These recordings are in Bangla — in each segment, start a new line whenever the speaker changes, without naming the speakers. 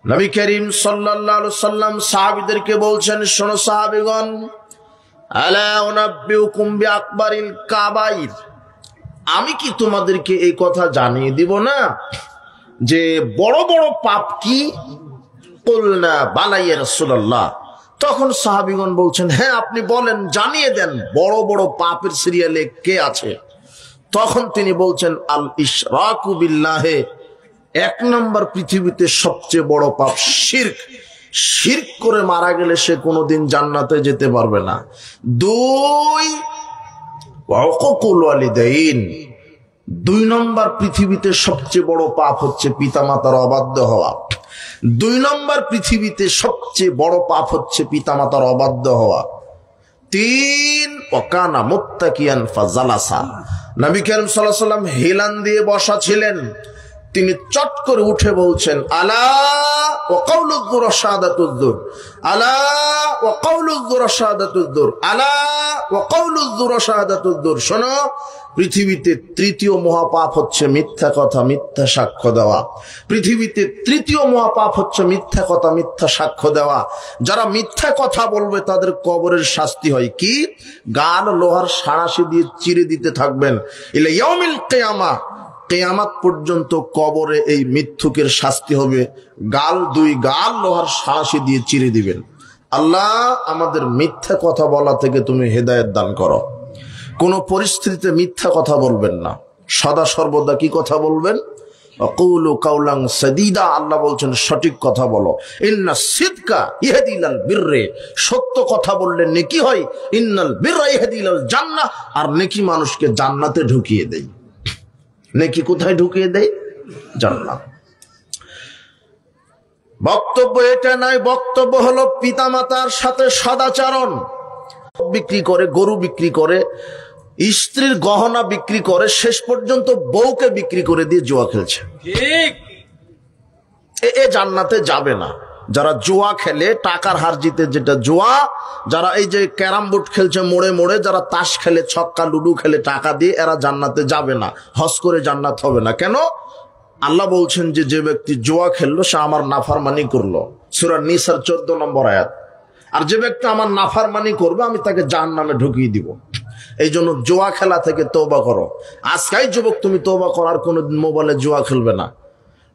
নবী করিম সাল্লাল্লাহু আলাইহি ওয়াসাল্লাম সাহাবীদেরকে বলছেন, শোনো সাহাবীগণ, আলা উনাব্বিউকুম বিআকবারিল কাবাইর, আমি কি তোমাদেরকে এই কথা জানিয়ে দিব না যে বড় বড় পাপ কি? কুলনা বালা ইয়া রাসূলুল্লাহ। তখন সাহাবীগণ বলছেন, হ্যাঁ আপনি বলেন, জানিয়ে দেন বড় বড় পাপের সিরিয়ালে কে আছে? তখন তিনি বলছেন, আল ইশরাকু বিল্লাহে, এক নম্বর পৃথিবীতে সবচেয়ে বড় পাপ শিরক। শিরক করে মারা গেলে সে কোনোদিন জান্নাতে যেতে পারবে না। দুই, ওয়াকুকুল ওয়ালিদাইন, দুই নম্বর পৃথিবীতে সবচেয়ে বড় পাপ হচ্ছে পিতামাতার অবাধ্য হওয়া। দুই নম্বর পৃথিবীতে সবচেয়ে বড় পাপ হচ্ছে পিতামাতার অবাধ্য হওয়া। তিন, ওয়াকানা মুত্তাকিয়ান ফাজালাসা, নবী করিম সাল্লাল্লাহু আলাইহি ওয়াসাল্লাম হেলান দিয়ে বসা ছিলেন, তিনি চট করে উঠে বলছেন, আলা ওয়া কাউলুয যুর শাহাদাতুয যুর, আলা ওয়া কাউলুয যুর শাহাদাতুয যুর, আলা ওয়া কাউলুয যুর শাহাদাতুয যুর। শোনো, পৃথিবীতে তৃতীয় মহাপাপ হচ্ছে মিথ্যা কথা, মিথ্যা সাক্ষ্য দেওয়া। পৃথিবীতে তৃতীয় মহাপাপ হচ্ছে মিথ্যা কথা, মিথ্যা সাক্ষ্য দেওয়া। যারা মিথ্যা কথা বলবে তাদের কবরের শাস্তি হয় কি? গাল লোহার সাঁড়াশি দিয়ে চিরে দিতে থাকবেন ইলা ইয়াউমিল কিয়ামা, কিয়ামত পর্যন্ত কবরে এই মিথ্যুকের শাস্তি হবে। গাল, দুই গাল লোহার সাঁড়াশি দিয়ে চিরে দিবেন। আল্লাহ আমাদের মিথ্যা কথা বলা থেকে তুমি হেদায়েত দান করো। কোন পরিস্থিতিতে মিথ্যা কথা বলবেন না, সদা সর্বদা কি কথা বলবেন? আকুলু কাউলান সাদীদা, আল্লাহ বলছেন সঠিক কথা বলো। ইন্না সিদকা ইহদি ইলাল বিররে, সত্য কথা বললে নেকি হয়। ইন্নাল বিররা ইহদি ইলাল জান্নাহ, আর নেকি মানুষকে জান্নাতে ঢুকিয়ে দেয়। নেকি কোথায় ঢুকিয়ে দেয়? জান্নাত। বক্তব্য এটা নয়, বক্তব্য হলো পিতামাতার সাথে সদাচরণ। বিক্রি করে, গরু বিক্রি করে, স্ত্রীর গহনা বিক্রি করে, শেষ পর্যন্ত বউকে বিক্রি করে দিয়ে জুয়া খেলছে। ঠিক, এ জান্নাতে যাবে না। যারা জুয়া খেলে, টাকার হার জিতে, যেটা জুয়া, যারা এই যে ক্যারাম বোর্ড খেলছে মোড়ে মোড়ে, যারা তাস খেলে, ছক্কা লুডু খেলে টাকা দিয়ে, এরা জান্নাতে যাবে না। হজ করে জান্নাত হবে না। কেন? আল্লাহ বলছেন যে যে ব্যক্তি জুয়া খেললো সে আমার নাফরমানি করলো, সূরা নিসার 14 নম্বর আয়াত। আর যে ব্যক্তি আমার নাফরমানি করবে আমি তাকে জাহান্নামে ঢুকিয়ে দিব। এই জন্য জুয়া খেলা থেকে তওবা করো। আজকাই যুবক তুমি তওবা করার কোনোদিন মোবাইলে জুয়া খেলবে না।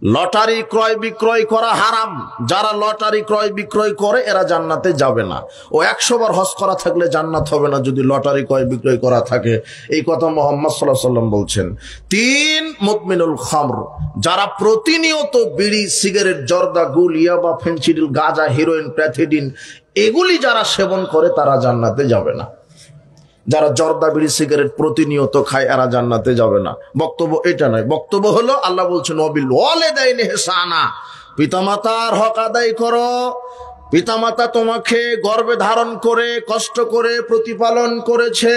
লটারি ক্রয় বিক্রয় করা হারাম। যারা লটারি ক্রয় বিক্রয় করে এরা জান্নাতে যাবে না। ও 100 বার হজ করা থাকলে জান্নাত হবে না যদি লটারি ক্রয় বিক্রয় করা থাকে। এই কথা মুহাম্মদ সাল্লাল্লাহু আলাইহি ওয়াসাল্লাম বলছেন। 3, মুদমিনুল খামর, যারা প্রতিনিয়ত বিড়ি, সিগারেট, জর্দা, গুল, ইয়াবা, ফেনসিডিল, গাঁজা, হিরোইন, প্যাথিডিন এগুলি যারা সেবন করে তারা জান্নাতে যাবে না। যারা জর্দা, বিড়ি, সিগারেট প্রতিনিয়ত খায় এরা জান্নাতে যাবে না। বক্তব্য এটা নয়, বক্তব্য হলো আল্লাহ বলছেন ওয়াবিল ওয়ালিদাইনি ইহসানা, পিতামাতার হক আদায় করো। পিতামাতা তোমাকে গর্ভে ধারণ করে কষ্ট করে প্রতিপালন করেছে,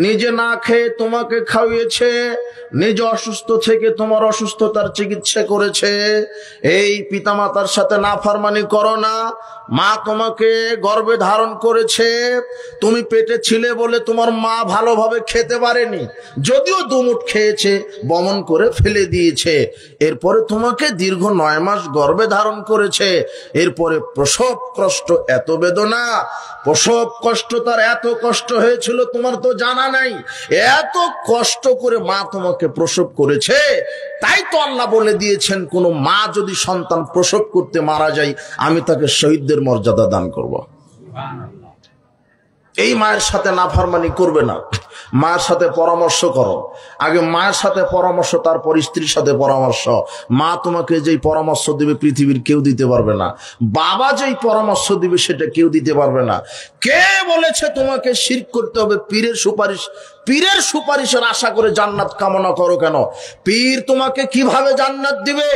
নিজে না খেয়ে তোমাকে খাইয়েছে, নিজে অসুস্থ থেকে তোমার অসুস্থতার চিকিৎসা করেছে। এই পিতামাতার সাথে নাফরমানি করো না। মা তোমাকে গর্ভে ধারণ করেছে, তুমি পেটে ছিলে বলে তোমার মা ভালোভাবে খেতে পারেনি, যদিও দুমুঠ খেয়েছে, বমন করে ফেলে দিয়েছে। এরপরে তোমাকে দীর্ঘ 9 মাস গর্ভে ধারণ করেছে। এরপরে প্রসব কষ্ট, এত বেদনা, প্রসব কষ্ট, তার এত কষ্ট হয়েছিল তোমার তো জানা নাই। এত কষ্ট করে মা তোমাকে প্রসব করেছে। তাই তো আল্লাহ বলে দিয়েছেন, কোন মা যদি সন্তান প্রসব করতে মারা যায় আমি তাকে শহীদদের মর্যাদা দান করব। এই মায়ের সাথে নাফরমানি করবে না। মায়ের সাথে পরামর্শ করো। আগে মায়ের সাথে পরামর্শ, তারপর স্ত্রীর সাথে পরামর্শ। মা তোমাকে যেই পরামর্শ দিবে পৃথিবীর কেউ দিতে পারবে না। বাবা যেই পরামর্শ দিবে সেটা কেউ দিতে পারবে না। কে বলেছে তোমাকে শিরক করতে হবে? পীরের সুপারিশ, পীরের সুপারিশের আশা করে জান্নাত কামনা করো কেন? পীর তোমাকে কিভাবে জান্নাত দিবে?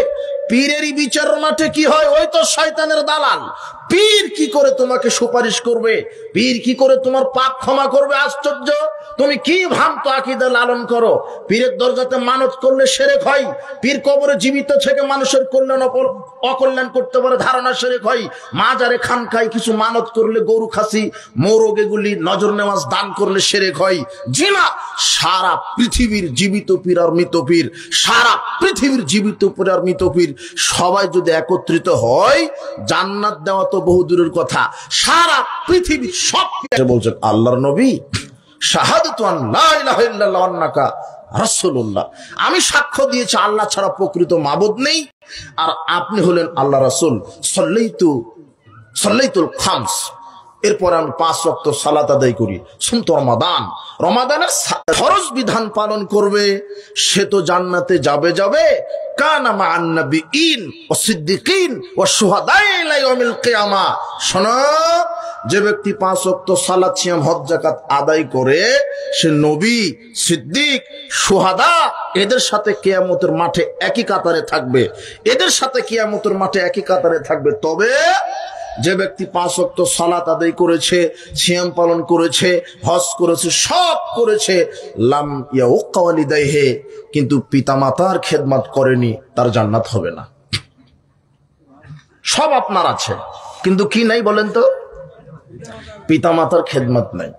পীরেরই বিচার মাঠে কি হয়? ওই তো শয়তানের দালাল। পীর কি করে তোমাকে সুপারিশ করবে? পীর কি করে তোমার পাপ ক্ষমা করবে? আশ্চর্য! তুমি কি ভ্রান্ত আকীদা লালন করো? পীরের দরজাতে মানত করলে শিরক হয়। পীর কবরে জীবিত থেকে মানুষের কল্যাণ অকল্যাণ করতে পারে, ধারণা শিরক হয়। মাজারে খানকায় কিছু মানত করলে, গরু, খাসি, মোরগ, এগুলি নজর নেওয়াজ দান করলে শিরক হয়। জিনা না, সারা পৃথিবীর জীবিত পীর আর মৃত পীর, সারা পৃথিবীর জীবিত পীর আর মৃত পীর সবাই যদি একত্রিত হয়, জান্নাত দেওয়া তো বহু দূরের কথা, সারা পৃথিবীর সব বলছেন আল্লাহর নবী শাহাদাতু আন লা ইলাহা ইল্লাল্লাহ ওয়া আন্নাকা রাসূলুল্লাহ, আমি সাক্ষ্য দিয়েছি আল্লাহ ছাড়া প্রকৃত মাবুদ নেই, আর আপনি হলেন আল্লাহ রাসূল। সাল্লাইতুল খামস, এরপর আমি 5 ওয়াক্ত সালাত আদায় করি। শুনতো রমাদানের ফরজ বিধান পালন করবে, সে তো জান্নাতে যাবে। কানা মা'আন নাবিয়িন ওয়া সিদ্দিকিন ওয়া শুহাদাই ইলা ইয়াউমিল কিয়ামা। শোনো, যে ব্যক্তি 5 ওয়াক্ত সালাত, সিয়াম, হজ, যাকাত আদায় করে, সে নবী, সিদ্দিক, শুহাদা এদের সাথে কিয়ামতের মাঠে একই কাতারে থাকবে, এদের সাথে কিয়ামতের মাঠে একই কাতারে থাকবে। তবে যে ব্যক্তি 5 ওয়াক্ত সালাত আদায় করেছে, সিয়াম পালন করেছে, হজ করেছে, সব করেছে, লাম ইয়াউক্কা ওয়ালিদাইহি, কিন্তু পিতামাতার খেদমত করেনি, তার জান্নাত হবে না। সব আপনার আছে, কিন্তু কি নাই বলেন তো? পিতামাতার খেদমত নাই।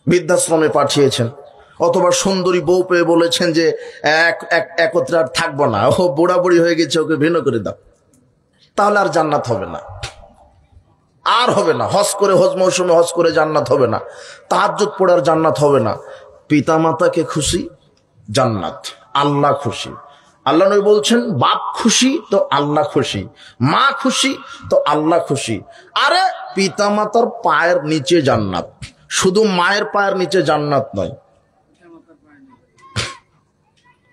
বৃদ্ধাশ্রমে পাঠিয়েছেন, অথবা সুন্দরী বউ পেয়ে বলেছেন যে একত্রে আর থাকবো না, ও বুড়া বুড়ি হয়ে গেছে, ওকে ভিন্ন করে দাও, তাহলে আর জান্নাত হবে না, আর হবে না। হজ মৌসুমে হজ করে জান্নাত হবে না, তাহাজ্জুদ পড়ে আর জান্নাত হবে না। পিতামাতাকে খুশি, জান্নাত। আল্লাহ খুশি, আল্লাহ নবী বলছেন বাপ খুশি তো আল্লাহ খুশি, মা খুশি তো আল্লাহ খুশি। আরে পিতামাতার পায়ের নিচে জান্নাত, শুধু মায়ের পায়ের নিচে জান্নাত নয়।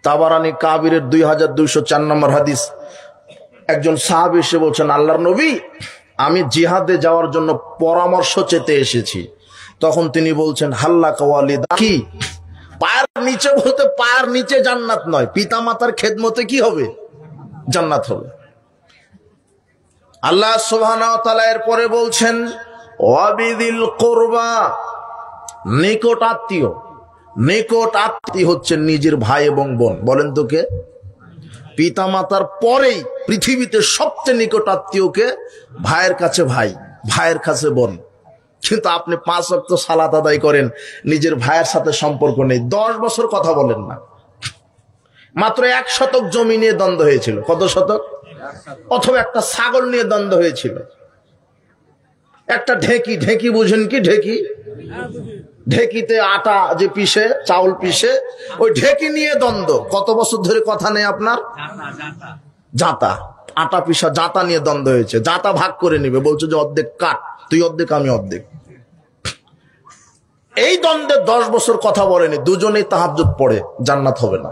তাবারানী কাবিরের 2204 নম্বর হাদিস, একজন সাহাবী এসে বলছেন আল্লাহর নবী, আমি জিহাদে যাওয়ার জন্য পরামর্শ চেতে এসেছি। তখন তিনি বলছেন হাল্লাকা ওয়ালিদা, কি পায়ের নিচে বলতে পায়ের নিচে জান্নাত নয়, পিতামাতার খেদমতে কি হবে? জান্নাত হবে। আল্লাহ সুবহানাহু ওয়া তাআলা এরপরে বলছেন ওয়াবিদিল কুরবা, নিকট আত্মীয় হচ্ছে নিজের ভাই এবং বোন। বলেন তো কে? পিতামাতার পরেই পৃথিবীতে সবচেয়ে নিকট আত্মীয়কে? ভাইয়ের কাছে ভাই, ভাইয়ের কাছে বোন। কিন্তু আপনি 5 ওয়াক্ত সালাত আদায় করেন, নিজের ভাইয়ের সাথে সম্পর্ক নেই। 10 বছর কথা বলেন না। মাত্র 1 শতক জমি নিয়ে দ্বন্দ্ব হয়েছিল। কত শতক? অথবা একটা ছাগল নিয়ে দ্বন্দ্ব হয়েছিল। একটা ঢেঁকি বুঝেন কি? ঢেঁকিতে আটা যে পিষে, চাউল পিষে, ওই ঢেঁকি নিয়ে দ্বন্দ্ব। কত বছর ধরে কথা নেই আপনার? জাঁতা, আটা পিষা জাঁতা নিয়ে দ্বন্দ্ব হয়েছে। জাঁতা ভাগ করে নিবে, বলছে যে অর্ধেক কাট, তুই অর্ধেক আমি অর্ধেক। এই দ্বন্দ্বে 10 বছর কথা বলেনি, দুজনেই তাহাজ্জুদ পড়ে, জান্নাত হবে না।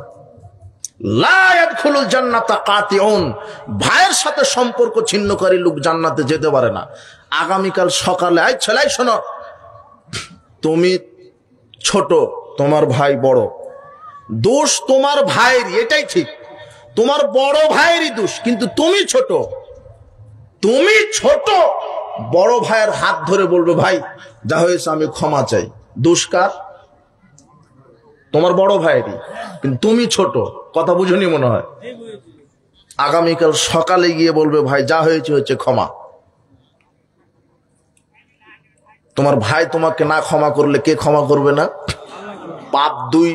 লা ইয়াদখুলুল জান্নাতা কাতিউন, ভাইয়ের সাথে সম্পর্ক ছিন্নকারী লোক জান্নাতে যেতে পারে না। আগামীকাল সকালে, এই ছেলে শোনো, তুমি ছোট, তোমার ভাই বড়, দোষ তোমার ভাইয়েরই, এটাই ঠিক, তোমার বড় ভাইয়েরই দোষ, কিন্তু তুমি ছোট, বড় ভাইয়ের হাত ধরে বলবে ভাই যা হয়েছে আমি ক্ষমা চাই। দোষ কার? তোমার বড় ভাইয়েরই, কিন্তু তুমি ছোট। কথা বুঝুনি মনে হয়? আগামীকাল সকালে গিয়ে বলবে ভাই যা হয়েছে ক্ষমা। তোমার ভাই তোমাকে না ক্ষমা করলে কে ক্ষমা করবে না? পাপ 2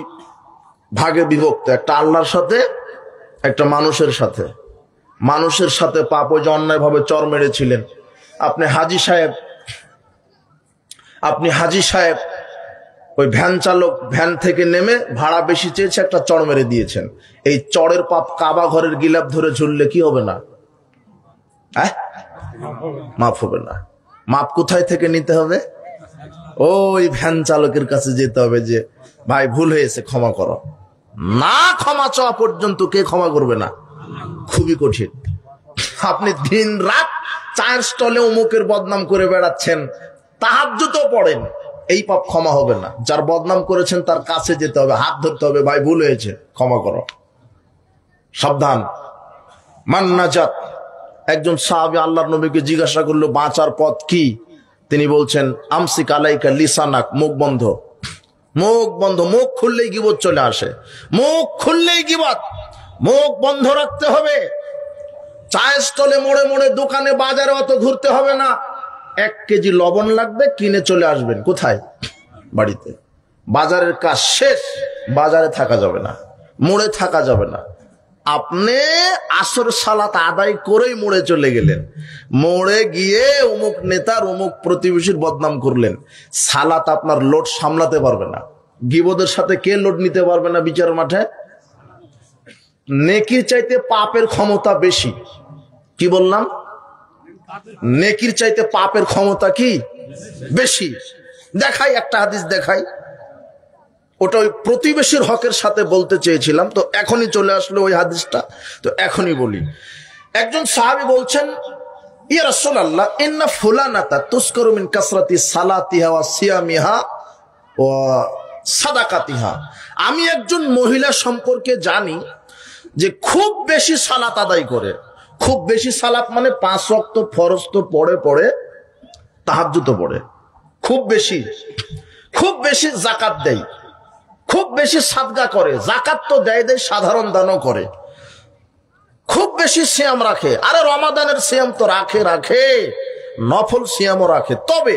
ভাগে বিভক্ত, একটা আল্লাহর সাথে, একটা মানুষের সাথে। মানুষের সাথে পাপ, ওই যে অন্যায় ভাবে চর মেরেছিলেন আপনি হাজি সাহেব, ওই ভ্যান চালক ভ্যান থেকে নেমে ভাড়া বেশি চেয়েছে, একটা চড় মেরে দিয়েছেন। এই চড়ের পাপ কাবা ঘরের গিলাপ ধরে ঝুললে কি হবে না? মাফ হবে না। মাপ কোথায় থেকে নিতে হবে? ওই ভ্যান চালকের কাছে যেতে হবে যে ভাই ভুল হয়েছে, ক্ষমা করো। না ক্ষমা চাওয়া পর্যন্ত কে ক্ষমা করবে না? খুবই কঠিন। আপনি দিন রাত চায়ের স্টলে অমুকের বদনাম করে বেড়াচ্ছেন, তাহাজ্জুদও পড়েন, এই পাপ ক্ষমা হবে না। যার বদনাম করেছেন তার কাছে যেতে হবে, হাত ধরতে হবে, ভাই ভুল হয়েছে, ক্ষমা করো। সাবধান। মান নাজাত, একজন সাহাবী আল্লাহর নবীকে জিজ্ঞাসা করলো বাঁচার পথ কি? তিনি বলছেন আমসিক আলাইকা লিসানাক, মুখ বন্ধ, মুখ খুললেই গীবত চলে আসে, মুখ খুললেই গীবত, মুখ বন্ধ রাখতে হবে। চায়ের স্টলে, মোড়ে দোকানে, বাজারে অত ঘুরতে হবে না। 1 কেজি লবণ লাগবে, কিনে চলে আসবেন। কোথায়? বাড়িতে। বাজারের কাজ শেষ, বাজারে থাকা যাবে না, মোড়ে থাকা যাবে না। আপনি আসর সালাত আদায় করেই মোড়ে চলে গেলেন, মোড়ে গিয়ে অমুক নেতার অমুক প্রতিবেশীর বদনাম করলেন, সালাত আপনার লোড সামলাতে পারবে না। গীবতের সাথে কে লোড নিতে পারবে না বিচার মাঠে? নেকির চাইতে পাপের ক্ষমতা বেশি। কি বললাম? নেকির চাইতে পাপের ক্ষমতা কি বেশি। দেখাই একটা হাদিস দেখাই, ওটা ওই প্রতিবেশীর হকের সাথে বলতে চেয়েছিলাম, তো এখনই চলে আসলো ওই হাদিসটা, তো এখনই বলি। একজন সাহাবী বলছেন, ইয়া রাসূলুল্লাহ, ইন্না ফুলানাতা তুসকারু মিন কাসরাতি সালাতিহা ওয়া সিয়ামিহা ওয়া সাদাকাতিহা। আমি একজন মহিলা সম্পর্কে জানি যে খুব বেশি সালাত আদায় করে। খুব বেশি সালাত মানে 5 ওয়াক্ত ফরজ তো পড়ে, তাহাজ্জুদও পড়ে, খুব বেশি যাকাত দেয়, খুব বেশি সাদকা করে, জাকাত তো দেয় সাধারণ দানও করে, খুব বেশি সিয়াম রাখে। আরে রমাদানের সিয়াম তো রাখে, নফল সিয়ামও রাখে। তবে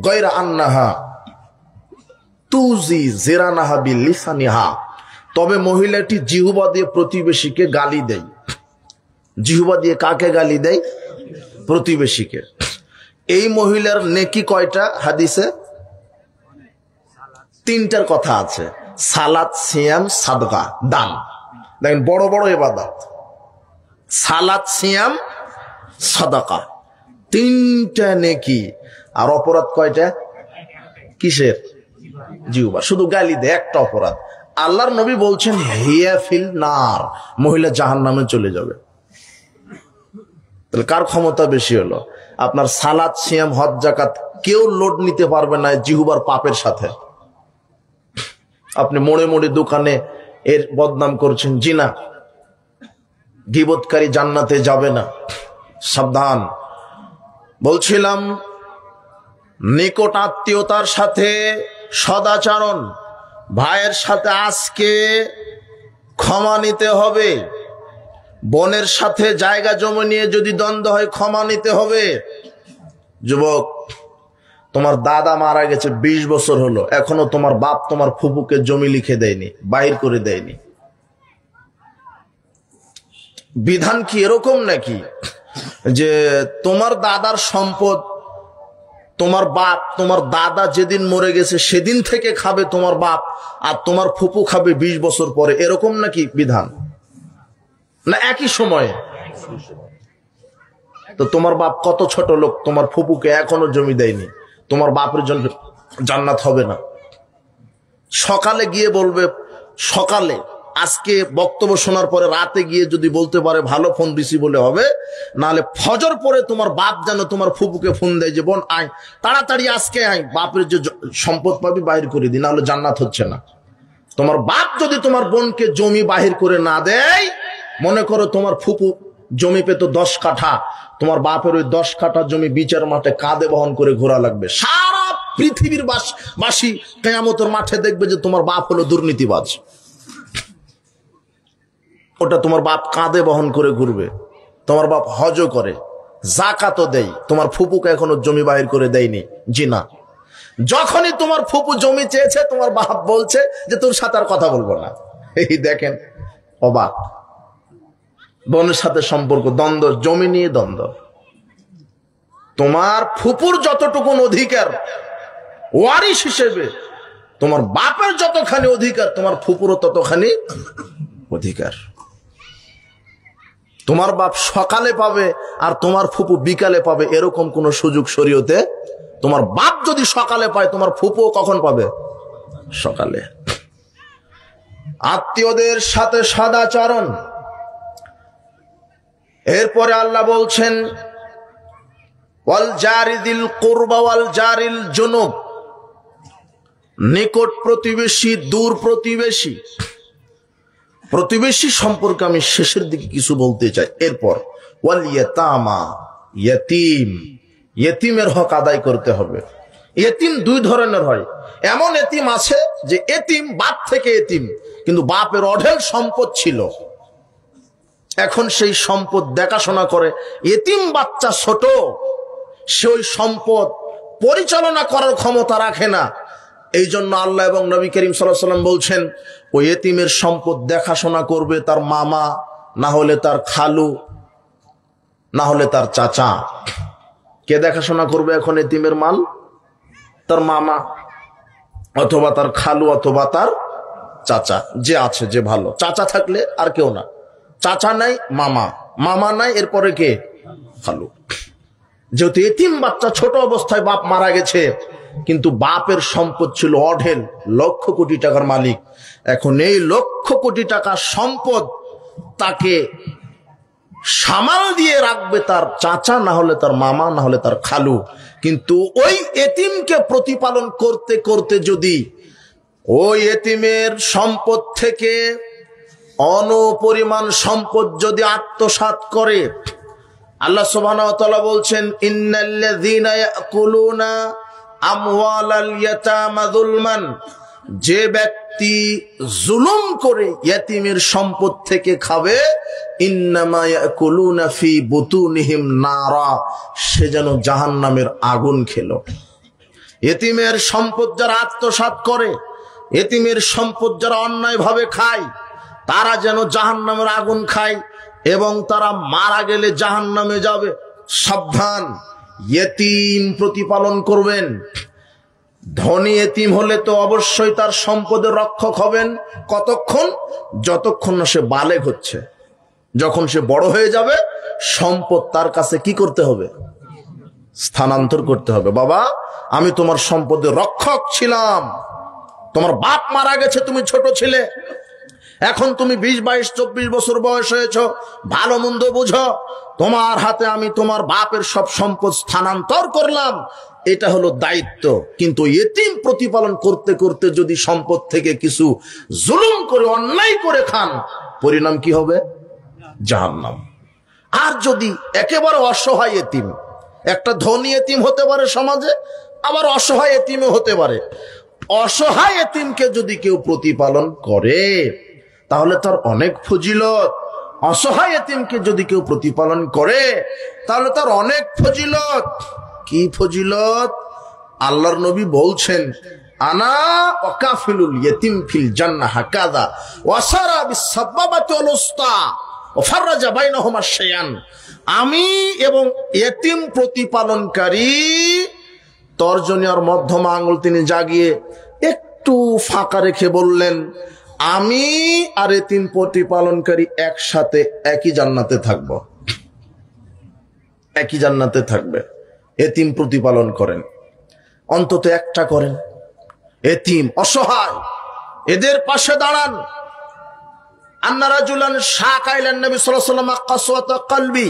গায়রা আন্নাহা তুজি জিরানাহা বিলিসানিহা, তবে মহিলাটি জিহ্বা দিয়ে প্রতিবেশীকে গালি দেয়। জিহ্বা দিয়ে কাকে গালি দেয়? প্রতিবেশীকে। এই মহিলার নেকি কয়টা? হাদিসে 3টার কথা আছে, সালাত, সিয়াম, সাদকা, দান। দেখেন বড় বড় ইবাদত, সালাত, সিয়াম, সাদাকা, 3টা নেকি। আর অপরাধ কয়টা? কিসের? জিহ্বা, শুধু গালি দেয়, একটা অপরাধ। আল্লাহর নবী বলছেন হিয়া ফিল নার, মহিলা জাহান্নামে চলে যাবে। তাহলে কার ক্ষমতা বেশি হলো? আপনার সালাত, সিয়াম, হজ, যাকাত কেউ লোড নিতে পারবে না জিহ্বার পাপের সাথে। আপনি মোড়ে মোড়ে দোকানে এর বদনাম করছেন, জিনা, গীবতকারী জান্নাতে যাবে না, সাবধান। বলছিলাম নিকট আত্মীয়তার সাথে সদাচরণ, ভাইয়ের সাথে আজকে ক্ষমা নিতে হবে, বোনের সাথে জায়গা জমি নিয়ে যদি দ্বন্দ্ব হয় ক্ষমা নিতে হবে। যুবক, তোমার দাদা মারা গেছে 20 বছর হলো, এখনো তোমার বাপ তোমার ফুপুকে জমি লিখে দেয়নি, বাহির করে দেয়নি। বিধান কি এরকম নাকি যে তোমার দাদার সম্পদ তোমার বাপ, তোমার দাদা যেদিন মরে গেছে সেদিন থেকে খাবে তোমার বাপ, আর তোমার ফুপু খাবে 20 বছর পরে? এরকম নাকি বিধান? না একই সময়ে? তো তোমার বাপ কত ছোট লোক, তোমার ফুপুকে এখনো জমি দেয়নি, তোমার বাপের জন্য জান্নাত হবে না। সকালে গিয়ে বলবে, সকালে আজকে বক্তব্য শোনার পরে রাতে গিয়ে যদি বলতে পারে ভালো ফোন দিছি বলে হবে, নাহলে ফজর পরে তোমার বাপ যেন তোমার ফুপুকে ফোন দেয় যে বোন আয়, তাড়াতাড়ি আজকে আয়, বাপের যে সম্পদ পাবি বাহির করে দিই, নাহলে জান্নাত হচ্ছে না। তোমার বাপ যদি তোমার বোনকে জমি বাহির করে না দেয়, মনে করো তোমার ফুপু জমি পেত 10 কাঠা, তোমার বাপের ওই 10 কাঠা জমি বিচার মাঠে কাঁধে বহন করে ঘোরা লাগবে। সারা পৃথিবীর বাসী কিয়ামতের মাঠে দেখবে যে তোমার বাপ হলো দুর্নীতিবাজ। ওটা তোমার বাপ কাঁধে বহন করে ঘুরবে। তোমার বাপ হজও করে, যাকাতও দেয়, তোমার ফুপুকে এখনো জমি বাহির করে দেয়নি। জি না, যখনই তোমার ফুপু জমি চেয়েছে তোমার বাপ বলছে যে তোর সাথে আর কথা বলবো না। এই দেখেন অবাক, বোনের সাথে সম্পর্ক, দ্বন্দ্ব, জমি নিয়ে দ্বন্দ্ব। তোমার ফুপুর যতটুকু অধিকার ওয়ারিশ হিসেবে, তোমার বাপের যতখানি অধিকার তোমার ফুপুরও ততখানি অধিকার। তোমার বাপ সকালে পাবে আর তোমার ফুপু বিকালে পাবে, এরকম কোন সুযোগ শরীয়তে? তোমার বাপ যদি সকালে পায় তোমার ফুপুও কখন পাবে? সকালে। আত্মীয়দের সাথে সদাচরণ। এরপরে আল্লাহ বলছেন ওয়াল জারিদিল কুরবা ওয়াল জারিল জুনুব, নিকট প্রতিবেশী, দূর প্রতিবেশী। প্রতিবেশী সম্পর্কে আমি শেষের দিকে কিছু বলতে চাই। এরপর ওয়াল ইয়াতামা, ইয়তিম, ইয়তিমের হক আদায় করতে হবে। ইয়তিম 2 ধরনের হয়। এমন ইয়তিম আছে যে ইয়তিম বাপ থেকে ইয়তিম, কিন্তু বাপের অঢেল সম্পদ ছিল, এখন সেই সম্পদ দেখাশোনা করে ইয়তিম বাচ্চা ছোট, সে ওই সম্পদ পরিচালনা করার ক্ষমতা রাখে না, এই জন্য আল্লাহ এবং নবী করিম সাল্লাল্লাহু আলাইহি ওয়াসাল্লাম বলছেন, ওই এতিমের সম্পদ দেখাশোনা করবে তার মামা, না হলে তার খালু, না হলে তার চাচা। কে দেখাশোনা করবে এখন এতিমের মাল? তার মামা অথবা তার খালু অথবা তার চাচা, যে আছে, যে ভালো। চাচা থাকলে আর কেউ না, চাচা নাই মামা, মামা নাই এরপরে কে? খালু। যেহেতু এতিম বাচ্চা, ছোট অবস্থায় বাপ মারা গেছে, কিন্তু বাপের সম্পদ ছিল অঢেল, লক্ষ কোটি টাকার মালিক। এখন এই লক্ষ কোটি টাকার সম্পদ তাকে সামাল দিয়ে রাখবে তার চাচা, না হলে তার মামা, না হলে তার খালু। কিন্তু ওই এতিমকে প্রতিপালন করতে করতে যদি ওই এতিমের সম্পদ থেকে অনপরিমাণ সম্পদ যদি আত্মসাৎ করে, আল্লাহ সুবহানাহু ওয়া তাআলা বলছেন, ইন্নাল্লাযীনা ইয়াকুলুনা আমওয়ালাল ইয়াতামা যুলমান, যে ব্যক্তি জুলুম করে ইয়েতিমের সম্পদ থেকে খাবে, ইন্নামা ইয়াকুলুনা ফি বুতুনিহিম নারা, সে যেন জাহান্নামের আগুন খেলো। ইয়েতিমের সম্পদ যারা আত্মসাৎ করে, ইয়েতিমের সম্পদ যারা অন্যায়ভাবে খায়, তারা যেন জাহান্নামের আগুন খায় এবং তারা মারা গেলে জাহান্নামে যাবে। সাবধান, ইয়েতিম প্রতিপালন করবেন। ধনী এতিম হলে তো অবশ্যই তার সম্পদের রক্ষক হবেন। কতক্ষণ? যতক্ষণ না সে বালেগ হচ্ছে। যখন সে বড় হয়ে যাবে, সম্পদ তার কাছে কি করতে হবে? স্থানান্তর করতে হবে। বাবা, আমি তোমার সম্পদের রক্ষক ছিলাম, তোমার বাপ মারা গেছে, তুমি ছোট ছিলে, এখন তুমি 20, 22, 24 বছর বয়স হয়েছ, ভালো মন্দ বুঝো, তোমার হাতে আমি তোমার বাপের সব সম্পদ স্থানান্তর করলাম, এটা হলো দায়িত্ব। কিন্তু এতিম প্রতিপালন করতে করতে যদি সম্পদ থেকে কিছু জুলুম করে, অন্যায় করে খান, পরিণাম কি হবে? জাহান্নাম। আর যদি একেবারে অসহায় এতিম, একটা ধনী এতিম হতে পারে সমাজে, আবার অসহায় এতিমও হতে পারে। অসহায় এতিমকে যদি কেউ প্রতিপালন করে তাহলে তার অনেক ফজিলত। অসহায় এতিমকে যদি কেউ প্রতিপালন করে তাহলে তার অনেক ফজিলত। কি ফজিলত? আল্লাহর নবী বলছেন, আনা ওয়াকাফিলুল ইতিম ফিল জান্নাহ হাকাযা ওয়াসারা বিসাবাবাতি ওয়াল উসতা ওয়া ফাররাজা বাইনাহুমা শাইআন। আমি এবং ইতিম প্রতিপালনকারী, তর্জনী আর মধ্যমা আঙ্গুল তিনি জাগিয়ে একটু ফাঁকা রেখে বললেন, আমি আর এতিম প্রতিপালনকারী একসাথে একই জান্নাতে থাকব, একই জান্নাতে থাকবে। এতিম প্রতিপালন করেন, অন্তত একটা করেন। এতিম, অসহায়, এদের পাশে দাঁড়ান। আন্না রাজুলান শাকাইলান নবী সাল্লাল্লাহু আলাইহি ওয়াসাল্লাম কাসওয়াতা কলবি,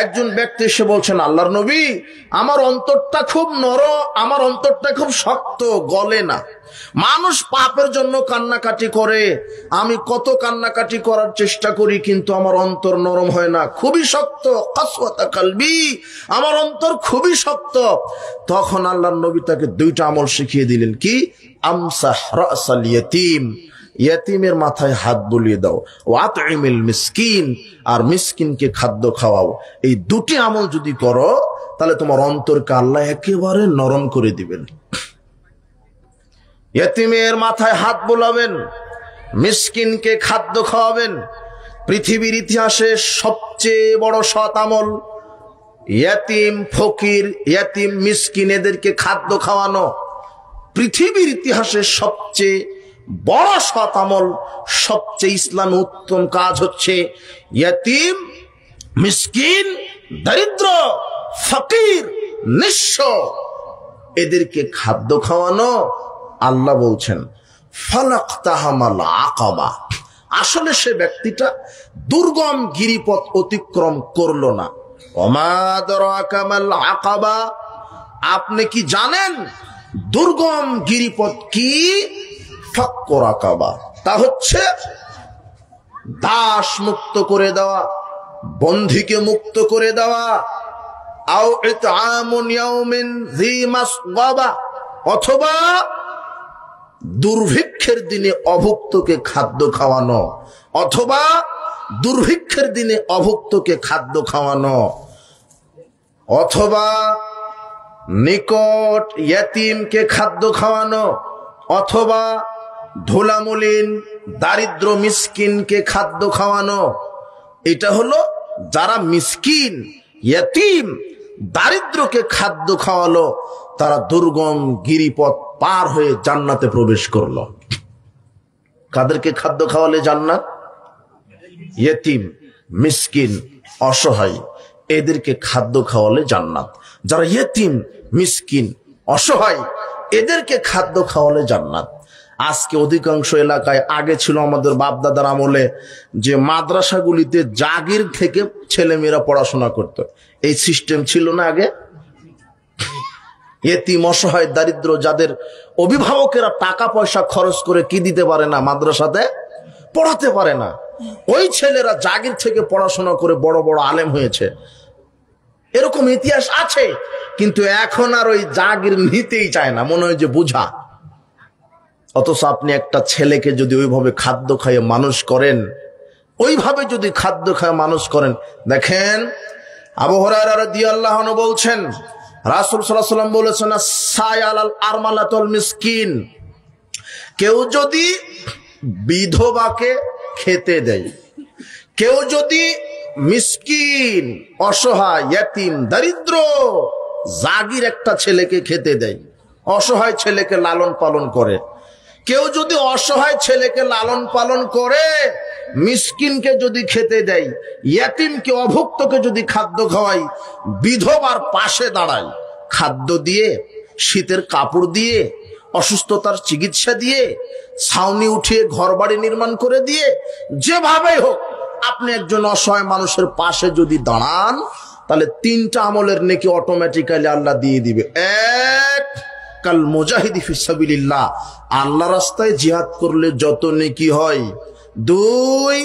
একজন ব্যক্তি এসে বলছেন, আল্লাহর নবী, আমার অন্তরটা খুব নরম, আমার অন্তরটা খুব শক্ত, গলে না। মানুষ পাপের জন্য কান্নাকাটি করে, আমি কত কান্নাকাটি করার চেষ্টা করি, কিন্তু আমার অন্তর নরম হয় না, খুবই শক্ত। কাসওয়াতা কলবি, আমার অন্তর খুবই শক্ত। তখন আল্লাহর নবী তাকে দুইটা আমল শিখিয়ে দিলেন। কি? আমসাহ রাসাল ইয়াতীম, ইয়াতীমের মাথায় হাত বুলিয়ে দাও, ওয়াতইমিল মিসকিন, আর মিসকিনকে খাদ্য খাওয়াও। এই দুটি আমল যদি করো তাহলে তোমার অন্তরকে আল্লাহ একেবারে নরম করে দিবেন। ইয়াতীমের মাথায় হাত বোলাবেন, মিসকিনকে খাদ্য খাওয়াবেন। পৃথিবীর ইতিহাসে সবচেয়ে বড় সৎ আমল ইয়াতীম, ফকির, ইয়াতীম, মিসকিন, এদেরকে খাদ্য খাওয়ানো। পৃথিবীর ইতিহাসে সবচেয়ে বড় সৎ আমল, সবচেয়ে ইসলাম উত্তম কাজ হচ্ছে ইয়াতীম, মিসকিন, দরিদ্র, ফকির, নিঃস্ব, এদেরকে খাদ্য খাওয়ানো। আল্লাহ বলছেন ফালাকতাহামাল আকাবা, আসলে সে ব্যক্তিটা দুর্গম গিরিপথ অতিক্রম করলো না। ওমা আদরাকা মাল আকাবা, আপনি কি জানেন দুর্গম গিরিপথ কি? ফাক্কু রাকাবা, তা হচ্ছে দাস মুক্ত করে দেওয়া, বন্দীকে মুক্ত করে দেওয়া। আও ইতআমুন ইয়াউমিন যী মাসগাবা, অথবা দুর্ভিক্ষের দিনে অভুক্তকে খাদ্য খাওয়ানো, অথবা দুর্ভিক্ষের দিনে অভুক্তকে খাদ্য খাওয়ানো, অথবা নিকট ইয়াতীমকে খাদ্য খাওয়ানো, অথবা ধুলামলিন দারিদ্র মিসকিনকে খাদ্য খাওয়ানো। এটা হলো যারা মিসকিন, ইয়তীম, দারিদ্রকে খাদ্য খাওয়ালো, তারা দুর্গম গিরিপথ পার হয়ে জান্নাতে প্রবেশ করলো। কাদেরকে খাদ্য খাওয়ালে জান্নাত? ইয়তীম, মিসকিন, অসহায়, এদেরকে খাদ্য খাওয়ালে জান্নাত। যারা ইয়তীম, মিসকিন, অসহায়, এদেরকে খাদ্য খাওয়ালে জান্নাত। আজকে অধিকাংশ এলাকায়, আগে ছিল আমাদের বাপদাদার আমলে যে মাদ্রাসাগুলিতে জাগির থেকে ছেলেমেয়েরা পড়াশোনা করত, এই সিস্টেম ছিল না আগে। ইয়তীম, অসহায়, দারিদ্র, যাদের অভিভাবকেরা টাকা পয়সা খরচ করে কি দিতে পারে না, মাদ্রাসাতে পড়াতে পারে না, ওই ছেলেরা জাগির থেকে পড়াশোনা করে বড় বড় আলেম হয়েছে। এরকম ইতিহাস আছে, কিন্তু এখন আর ওই জাগির নিতেই চায় না, মনে হয় যে বুঝা। অথচ আপনি একটা ছেলেকে যদি ওইভাবে খাদ্য খাইয়ে মানুষ করেন, ওইভাবে যদি খাদ্য খাইয়ে মানুষ করেন, দেখেন আবু হুরায়রা রাদিয়াল্লাহু আনহু বলছেন, রাসূল সাল্লাল্লাহু আলাইহি ওয়াসাল্লাম বলেছেন, সায়াল আরমালাতুল মিসকিন, কেউ যদি বিধবাকে খেতে দেয়, কেউ যদি মিসকিন, অসহায়, ইয়তীম, দরিদ্র, জাগির একটা ছেলেকে খেতে দেয়, অসহায় ছেলেকে লালন পালন করে, কেউ যদি অসহায় ছেলেকে লালন পালন করে, মিসকিনকে যদি খেতে দেয়, ইয়তীমকে, অভুক্তকে যদি খাদ্য খাওয়াই, বিধবার পাশে দাঁড়ায়, খাদ্য দিয়ে, শীতের কাপড় দিয়ে, অসুস্থতার চিকিৎসা দিয়ে, ছাউনি উঠিয়ে ঘর বাড়ি নির্মাণ করে দিয়ে, যেভাবে হোক আপনি একজন অসহায় মানুষের পাশে যদি দাঁড়ান, তাহলে 3টা আমলের নেকি অটোমেটিক্যালি আল্লাহ দিয়ে দিবে। এক, কাল মুজাহিদি ফি সাবিলিল্লাহ, আল্লাহ রাস্তায় জিহাদ করলে যত নেকি হয়। 2,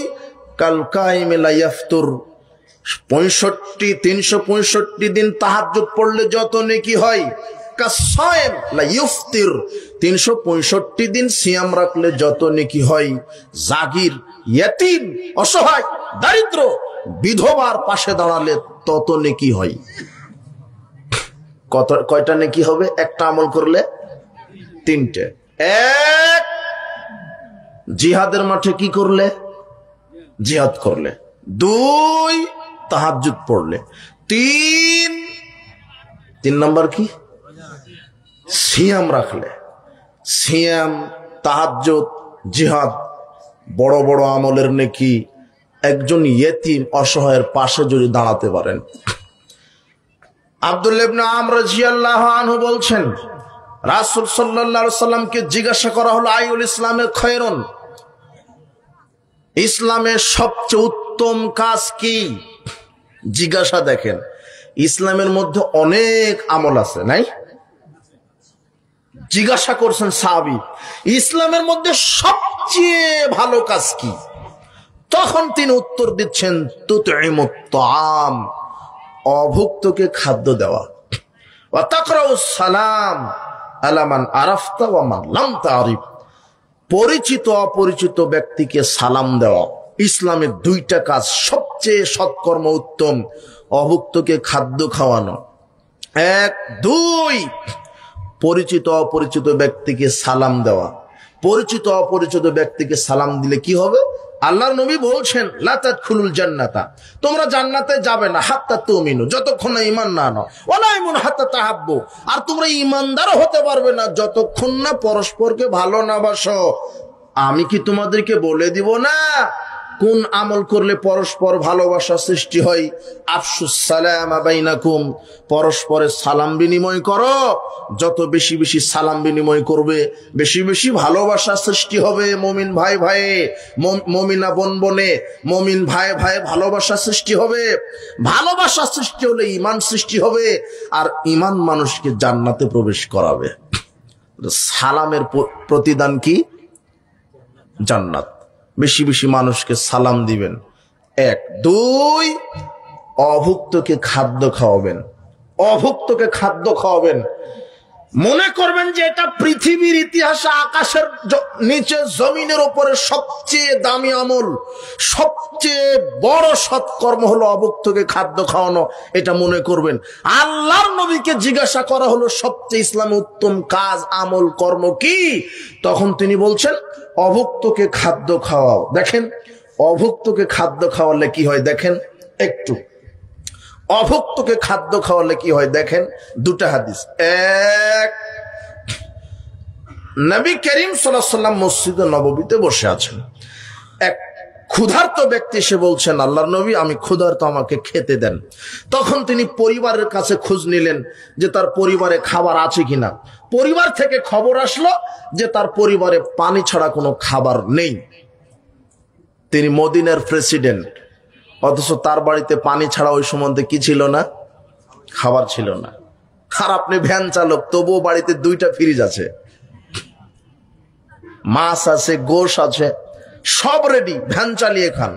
কাল কাইমে লা ইয়াফতুর, 365 দিন তাহাজ্জুদ পড়লে যত নেকি হয়। কাসায়েম লা ইফতির, 365 দিন সিয়াম রাখলে যত নেকি হয়। জাগির, ইয়তীম, অসহায়, দারিদ্র, বিধবার পাশে দাঁড়ালে তত নেকি হয়। কয়টা নেকি হবে একটা আমল করলে? 3টে। 1, জিহাদের মাঠে কি করলে? জিহাদ করলে। 2, তাহাজ্জুদ পড়লে। 3 নাম্বার কি? সিয়াম রাখলে। সিয়াম, তাহাজ্জুদ, জিহাদ, বড় বড় আমলের নেকি একজন ইয়তীম, অসহায়ের পাশে যদি দাঁড়াতে পারেন। আব্দুল্লাহ ইবনে আমর রাদিয়াল্লাহু আনহু বলছেন, রাসূল সাল্লাল্লাহু আলাইহি সাল্লামকে জিজ্ঞাসা করা হলো, আইউল ইসলামে খৈরুন, ইসলামের সবচেয়ে উত্তম কাজ কি? জিজ্ঞাসা, দেখেন ইসলামের মধ্যে অনেক আমল আছে, নাই? জিজ্ঞাসা করছেন সাহাবী, ইসলামের মধ্যে সবচেয়ে ভালো কাজ কি? তখন তিনি উত্তর দিচ্ছেন, তুতঈমুত তাআম, অভুক্তকে খাদ্য দেওয়া, ওয়া তাকরাউস সালাম আলা মান আরাফতা ওয়া মান লাম তারিফ, পরিচিত অপরিচিত ব্যক্তিকে সালাম দেওয়া। ইসলামের 2টা কাজ সবচেয়ে সৎকর্ম উত্তম, অভুক্তকে খাদ্য খাওয়ানো 1, 2, পরিচিত অপরিচিত ব্যক্তিকে সালাম দেওয়া। পরিচিত অপরিচিত ব্যক্তিকে সালাম দিলে কি হবে? আল্লাহর নবী বলছেন, লা তাদখুলুল জান্নাতা, তোমরা জান্নাতে যাবে না হাত্তা তুমিনু, যতক্ষণ না ঈমান না আনো, ওয়ালা ইমান হাত্তা তাহাব্বু, আর তোমরা ঈমানদার হতে পারবে না যতক্ষণ না পরস্পরকে ভালো না বাসো। আমি কি তোমাদেরকে বলে দিব না কোন আমল করলে পরস্পর ভালোবাসা সৃষ্টি হয়? আফসুস সালাম বাইনাকুম, পরস্পরের সালাম বিনিময় করো। যত বেশি বেশি সালাম বিনিময় করবে, বেশি বেশি ভালোবাসা সৃষ্টি হবে। মুমিন ভাই ভাই, মুমিনা বোন বনে, মুমিন ভাই ভাই ভালোবাসা সৃষ্টি হবে। ভালোবাসা সৃষ্টি হলে ঈমান সৃষ্টি হবে, আর ঈমান মানুষকে জান্নাতে প্রবেশ করাবে। সালামের প্রতিদান কি? জান্নাত। বেশি বেশি মানুষকে সালাম দিবেন। 1, 2, অভুক্তকে খাদ্য খাওয়াবেন। অভুক্তকে খাদ্য খাওয়াবেন। মনে করবেন যে এটা পৃথিবীর ইতিহাসে আকাশের নিচে জমিনের উপরে সবচেয়ে দামি আমল, সবচেয়ে বড় সৎকর্ম হলো অভুক্তকে খাদ্য খাওয়ানো, এটা মনে করবেন। আল্লাহর নবীকে জিজ্ঞাসা করা হলো সবচেয়ে ইসলামে উত্তম কাজ আমল কর্ম কি, তখন তিনি বলছেন অভুক্তকে খাদ্য খাওয়াও। দেখেন অভুক্তকে খাদ্য খাওয়ালে কি হয়, দেখেন একটু অভুক্তকে খাদ্য খাওয়ালে কি হয় দেখেন। দুটা হাদিস, এক, নবী করিম সাল্লাল্লাহু আলাইহি ওয়াসাল্লাম মসজিদে নববীতে বসে আছেন, এক ক্ষুধার্ত ব্যক্তি এসে বলছেন আল্লাহর নবী আমি ক্ষুধার্ত, আমাকে খেতে দেন। তখন তিনি পরিবারের কাছে খোঁজ নিলেন যে তার পরিবারে খাবার আছে কিনা। পরিবার থেকে খবর আসলো যে তার পরিবারে পানি ছাড়া কোনো খাবার নেই। তিনি মদিনার প্রেসিডেন্ট, অথচ তার বাড়িতে পানি ছাড়া ওই সম্বন্ধে কি ছিল না, খাবার ছিল না। আর আপনি ভ্যান চালক, তবুও বাড়িতে 2টা ফ্রিজ আছে, মাছ আছে, গোশ আছে, সব রেডি, ভ্যান চালিয়ে খান।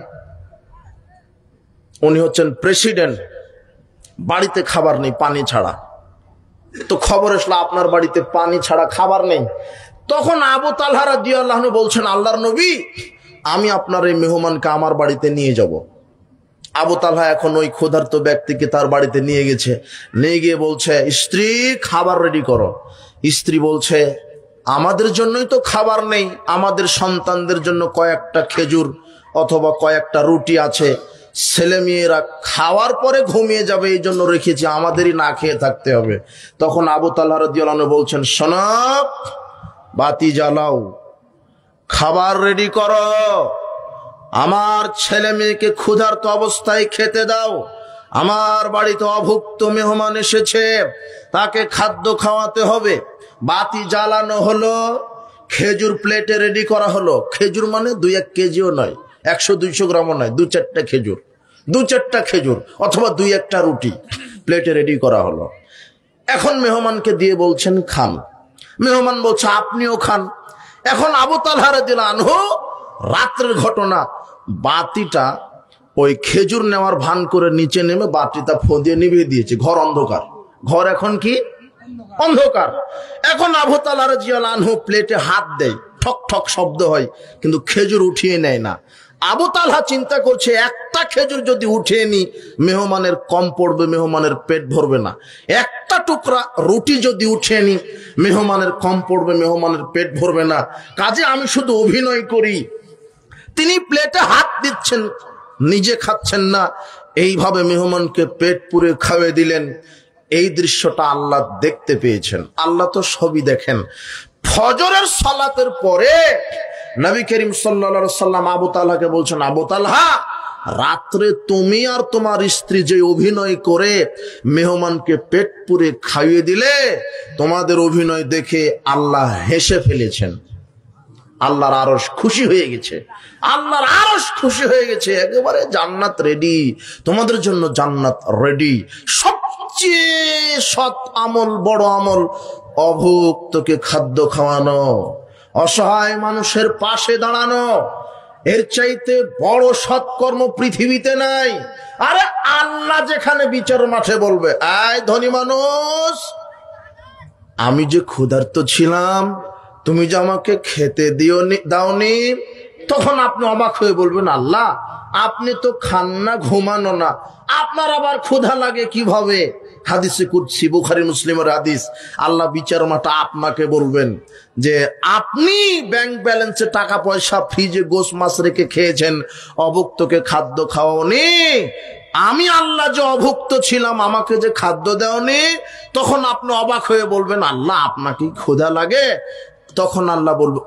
উনি হচ্ছেন প্রেসিডেন্ট, বাড়িতে খাবার নেই পানি ছাড়া। তো খবর আসলো আপনার বাড়িতে পানি ছাড়া খাবার নেই। তখন আবু তালহা রাদিয়াল্লাহু আনহু বলছেন আল্লাহর নবী আমি আপনার এই মেহমানকে আমার বাড়িতে নিয়ে যাব। আবু তালহা এখন ওই ক্ষুধার্ত ব্যক্তিকে তার বাড়িতে নিয়ে গেছে, নিয়ে গিয়ে বলছে স্ত্রী খাবার রেডি করো। স্ত্রী বলছে আমাদের জন্যই তো খাবার নেই, আমাদের সন্তানদের জন্য কয়েকটা খেজুর অথবা কয়েকটা রুটি আছে, ছেলে মেয়েরা খাওয়ার পরে ঘুমিয়ে যাবে, এই জন্য রেখেছি, আমাদেরই না খেয়ে থাকতে হবে। তখন আবু তালহা রাদিয়াল্লাহু আনহু বলছেন শোনো, বাতি জ্বালাও, খাবার রেডি করো, আমার ছেলে মেয়েকে ক্ষুধার্ত অবস্থায় খেতে দাও, আমার বাড়িতে অভুক্ত মেহমান এসেছে, তাকে খাদ্য খাওয়াতে হবে। বাতি জ্বালানো হলো, খেজুর প্লেটে রেডি করা হলো। খেজুর মানে 2-1 কেজিও নয়, 100-200 গ্রামও নয়, 2-4টা খেজুর, 2-4টা খেজুর অথবা 2-1টা রুটি প্লেটে রেডি করা হলো। এখন মেহমানকে দিয়ে বলছেন খান। মেহমান বলছে আপনিও খান। এখন আবু তালহা রাদিয়াল্লাহু আনহু, রাত্রের ঘটনা, বাতিটা ওই খেজুর নেওয়ার ভান করে নিচে নেমে বাতিটা ফোঁদিয়ে নিভিয়ে দিয়েছে। ঘর অন্ধকার, ঘর এখন কি অন্ধকার। এখন আবু তালহা রাদিয়াল্লাহু আনহু প্লেটে হাত দেয়, ঠক ঠক শব্দ হয়, কিন্তু খেজুর উঠিয়ে নেয় না। আবু তালহা চিন্তা করছে একটা খেজুর যদি উঠিয়ে নি মেহমানের কম পড়বে, মেহমানের পেট ভরবে না। একটা টুকরা রুটি যদি উঠিয়ে নি মেহমানের কম পড়বে, মেহমানের পেট ভরবে না। কাজে আমি শুধু অভিনয় করি। তিনি প্লেটে হাত দিচ্ছেন, নিজে খাচ্ছেন না, এইভাবে মেহমানকে পেট পুরে খাওয়াই দিলেন। এই দৃশ্যটা আল্লাহ দেখতে পেয়েছেন। আল্লাহ তো সবই দেখেন। ফজরের সালাতের পরে নবী করিম সাল্লাল্লাহু আলাইহি সাল্লাম আবু তালহাকে বলছেন আবু তালহা, রাত্রে তুমি আর তোমার স্ত্রী যে অভিনয় করে মেহমানকে পেট পুরে খাইয়ে দিলে, তোমাদের অভিনয় দেখে আল্লাহ হেসে ফেলেছেন। আল্লাহর আরশ খুশি হয়ে গেছে, আল্লাহর আরশ খুশি হয়ে গেছে। একেবারে জান্নাত রেডি, তোমাদের জন্য জান্নাত রেডি। সবচেয়ে সৎ আমল, বড় আমল অভুক্তকে খাদ্য খাওয়ানো, অসহায় মানুষের পাশে দাঁড়ানো। এর চাইতে বড় সৎকর্ম পৃথিবীতে নাই। আরে আল্লাহ যেখানে বিচার মাঠে বলবে আয় ধনী মানুষ, আমি যে ক্ষুধার্ত ছিলাম, তুমি যে আমাকে খেতে দাওনি, তখন আপনি অবাক হয়ে বলবেন আল্লাহ আপনি তো খান না, ঘুমানো না, আপনার আবার ক্ষুধা লাগে কিভাবে? হাদিসে কুদসি, বুখারী মুসলিমের হাদিস। আল্লাহ বিচার মাঠে আপনাকে বলবেন যে আপনি ব্যাংক ব্যালেন্সে টাকা পয়সা, ফ্রিজে গোশ মাছ রেখে খেয়েছেন, অভুক্তকে খাদ্য খাওয়াওনি। আমি আল্লাহ যে অভুক্ত ছিলাম, আমাকে যে খাদ্য দেওনি, তখন আপনি অবাক হয়ে বলবেন আল্লাহ আপনাকে ক্ষুধা লাগে? তখন আল্লাহ বলবে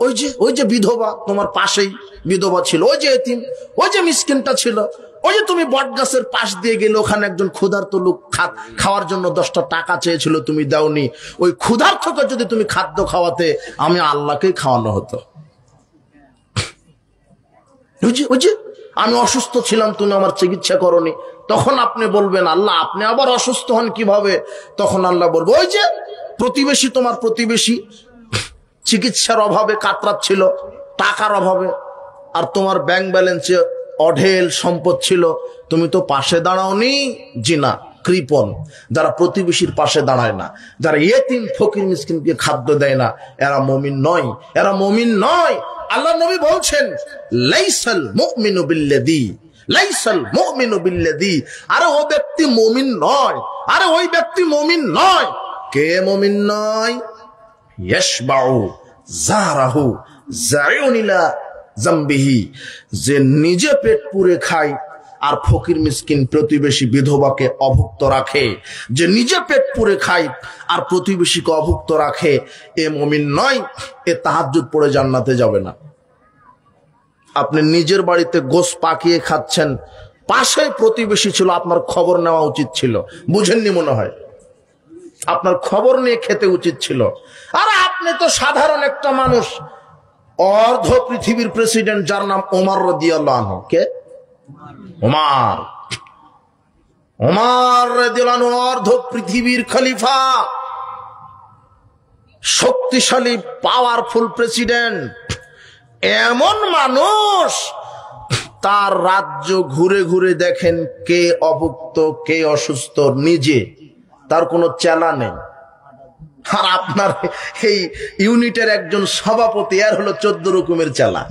ওই যে বিধবা তোমার পাশেই বিধবা ছিল, ওই যে এতিম, ওই যে মিসকিনটা ছিল, ওই যে তুমি বট গাছের পাশ দিয়ে গেলে ওখানে একজন ক্ষুধার্ত লোক খাওয়ার জন্য 10টা টাকা চেয়েছিল, তুমি দাওনি। ওই ক্ষুধার্তকে যদি তুমি খাদ্য খাওয়াতে, আমি আল্লাহকেই খাওয়ানো হতো। ওই যে আমি অসুস্থ ছিলাম, তুমি আমার চিকিৎসা করনি। তখন আপনি বলবেন আল্লাহ আপনি আবার অসুস্থ হন কিভাবে? তখন আল্লাহ বলবো ওই যে প্রতিবেশী, তোমার প্রতিবেশী চিকিৎসার অভাবে কাতরাচ্ছিল, টাকার অভাবে, আর তোমার ব্যাংক ব্যালেন্সে অঢেল সম্পদ ছিল, তুমি তো পাশে দাঁড়াওনি। জি না, কৃপণ, যারা প্রতিবেশীর পাশে দাঁড়ায় না, যারা ইয়েতিম ফকির মিসকিনকে খাদ্য দেয় না, এরা মুমিন নয়, এরা মুমিন নয়। আল্লাহ নবী বলছেন লাইসাল মুমিনু বিল্লাযী, লাইসাল মুমিনু বিল্লাযী, আরে ও ব্যক্তি মুমিন নয়, আরে ওই ব্যক্তি মুমিন নয়। কে মুমিন নয়? ইয়াশবাউ যারাহু যায়ুন ইলা জামবিহি, যে নিজে পেট পুরে খায় আর ফকির মিসকিন প্রতিবেশী বিধবাকে অভুক্ত রাখে, যে নিজে পেট পুরে খায় আর প্রতিবেশীকে অভুক্ত রাখে, এ মুমিন নয়, এ তাহাজ্জুদ পড়ে জান্নাতে যাবে না। আপনি নিজের বাড়িতে গোশ পাকিয়ে খাচ্ছেন, পাশে প্রতিবেশী ছিল, আপনার খবর নেওয়া উচিত ছিল, বুঝেননি মনে হয়, আপনার খবর নিয়ে খেতে উচিত ছিল। আর আপনি তো সাধারণ একটা মানুষ, অর্ধ পৃথিবীর প্রেসিডেন্ট, যার নাম ওমর রাদিয়াল্লাহু আনহু। কে? ওমর। ওমর রাদিয়াল্লাহু আনহু অর্ধ পৃথিবীর খলিফা, শক্তিশালী পাওয়ারফুল প্রেসিডেন্ট, এমন মানুষ, তার রাজ্য ঘুরে ঘুরে দেখেন কে অভুক্ত কে অসুস্থ, নিজে, তার কোনো চেলা নেই। আর আপনার এই ইউনিটের একজন সভাপতি, আর হলো 14 রকমের চেলা।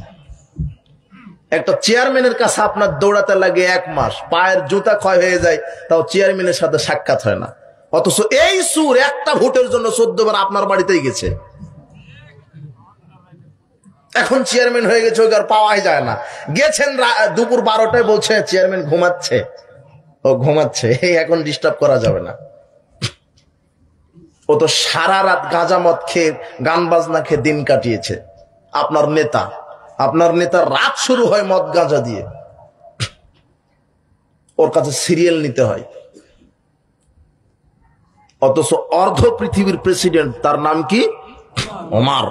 একটা চেয়ারম্যানের কাছে আপনার দৌড়াতে লাগে 1 মাস, পায়ের জুতা ক্ষয় হয়ে যায়, তাও চেয়ারম্যানের সাথে সাক্ষাৎ হয় না। অথচ এই সুর একটা ভোটের জন্য 14 বার আপনার বাড়িতেই গেছে। এখন চেয়ারম্যান হয়ে গেছে, ওই আর পাওয়াই যায় না। গেছেন দুপুর 12টায়, বলছে চেয়ারম্যান ঘুমাচ্ছে, ও ঘুমাচ্ছে, এখন ডিস্টার্ব করা যাবে না। ও তো সারা রাত গাঁজা মদ খেয়ে গান বাজনা খেয়ে দিন কাটিয়েছে। আপনার নেতা, আপনার নেতার রাত শুরু হয় মদ গাঁজা দিয়ে, ওর কাছে সিরিয়াল নিতে হয়। অথচ অর্ধ পৃথিবীর প্রেসিডেন্ট, তার নাম কি? ওমর।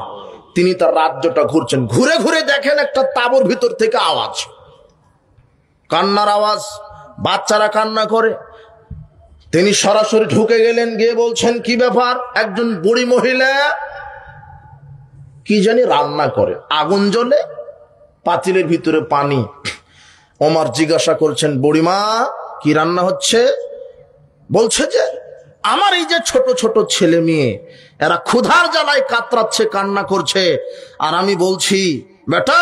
তিনি তার রাজ্যটা ঘুরছেন, ঘুরে ঘুরে দেখেন একটা তাঁবুর ভিতর থেকে আওয়াজ, কান্নার আওয়াজ, বাচ্চারা কান্না করে। তিনি সরাসরি ঢুকে গেলেন, গিয়ে বলছেন কি ব্যাপার? একজন বুড়ি মহিলা কি জানি রান্না করে, আগুন জ্বলে, পাতিলের ভিতরে পানি। ওমর জিজ্ঞাসা করছেন, বুড়িমা কি রান্না হচ্ছে? বলছে যে আমার এই যে ছোট ছোট ছেলে মেয়ে, এরা ক্ষুধার জ্বালায় কাতরাচ্ছে, কান্না করছে, আর আমি বলছি বেটা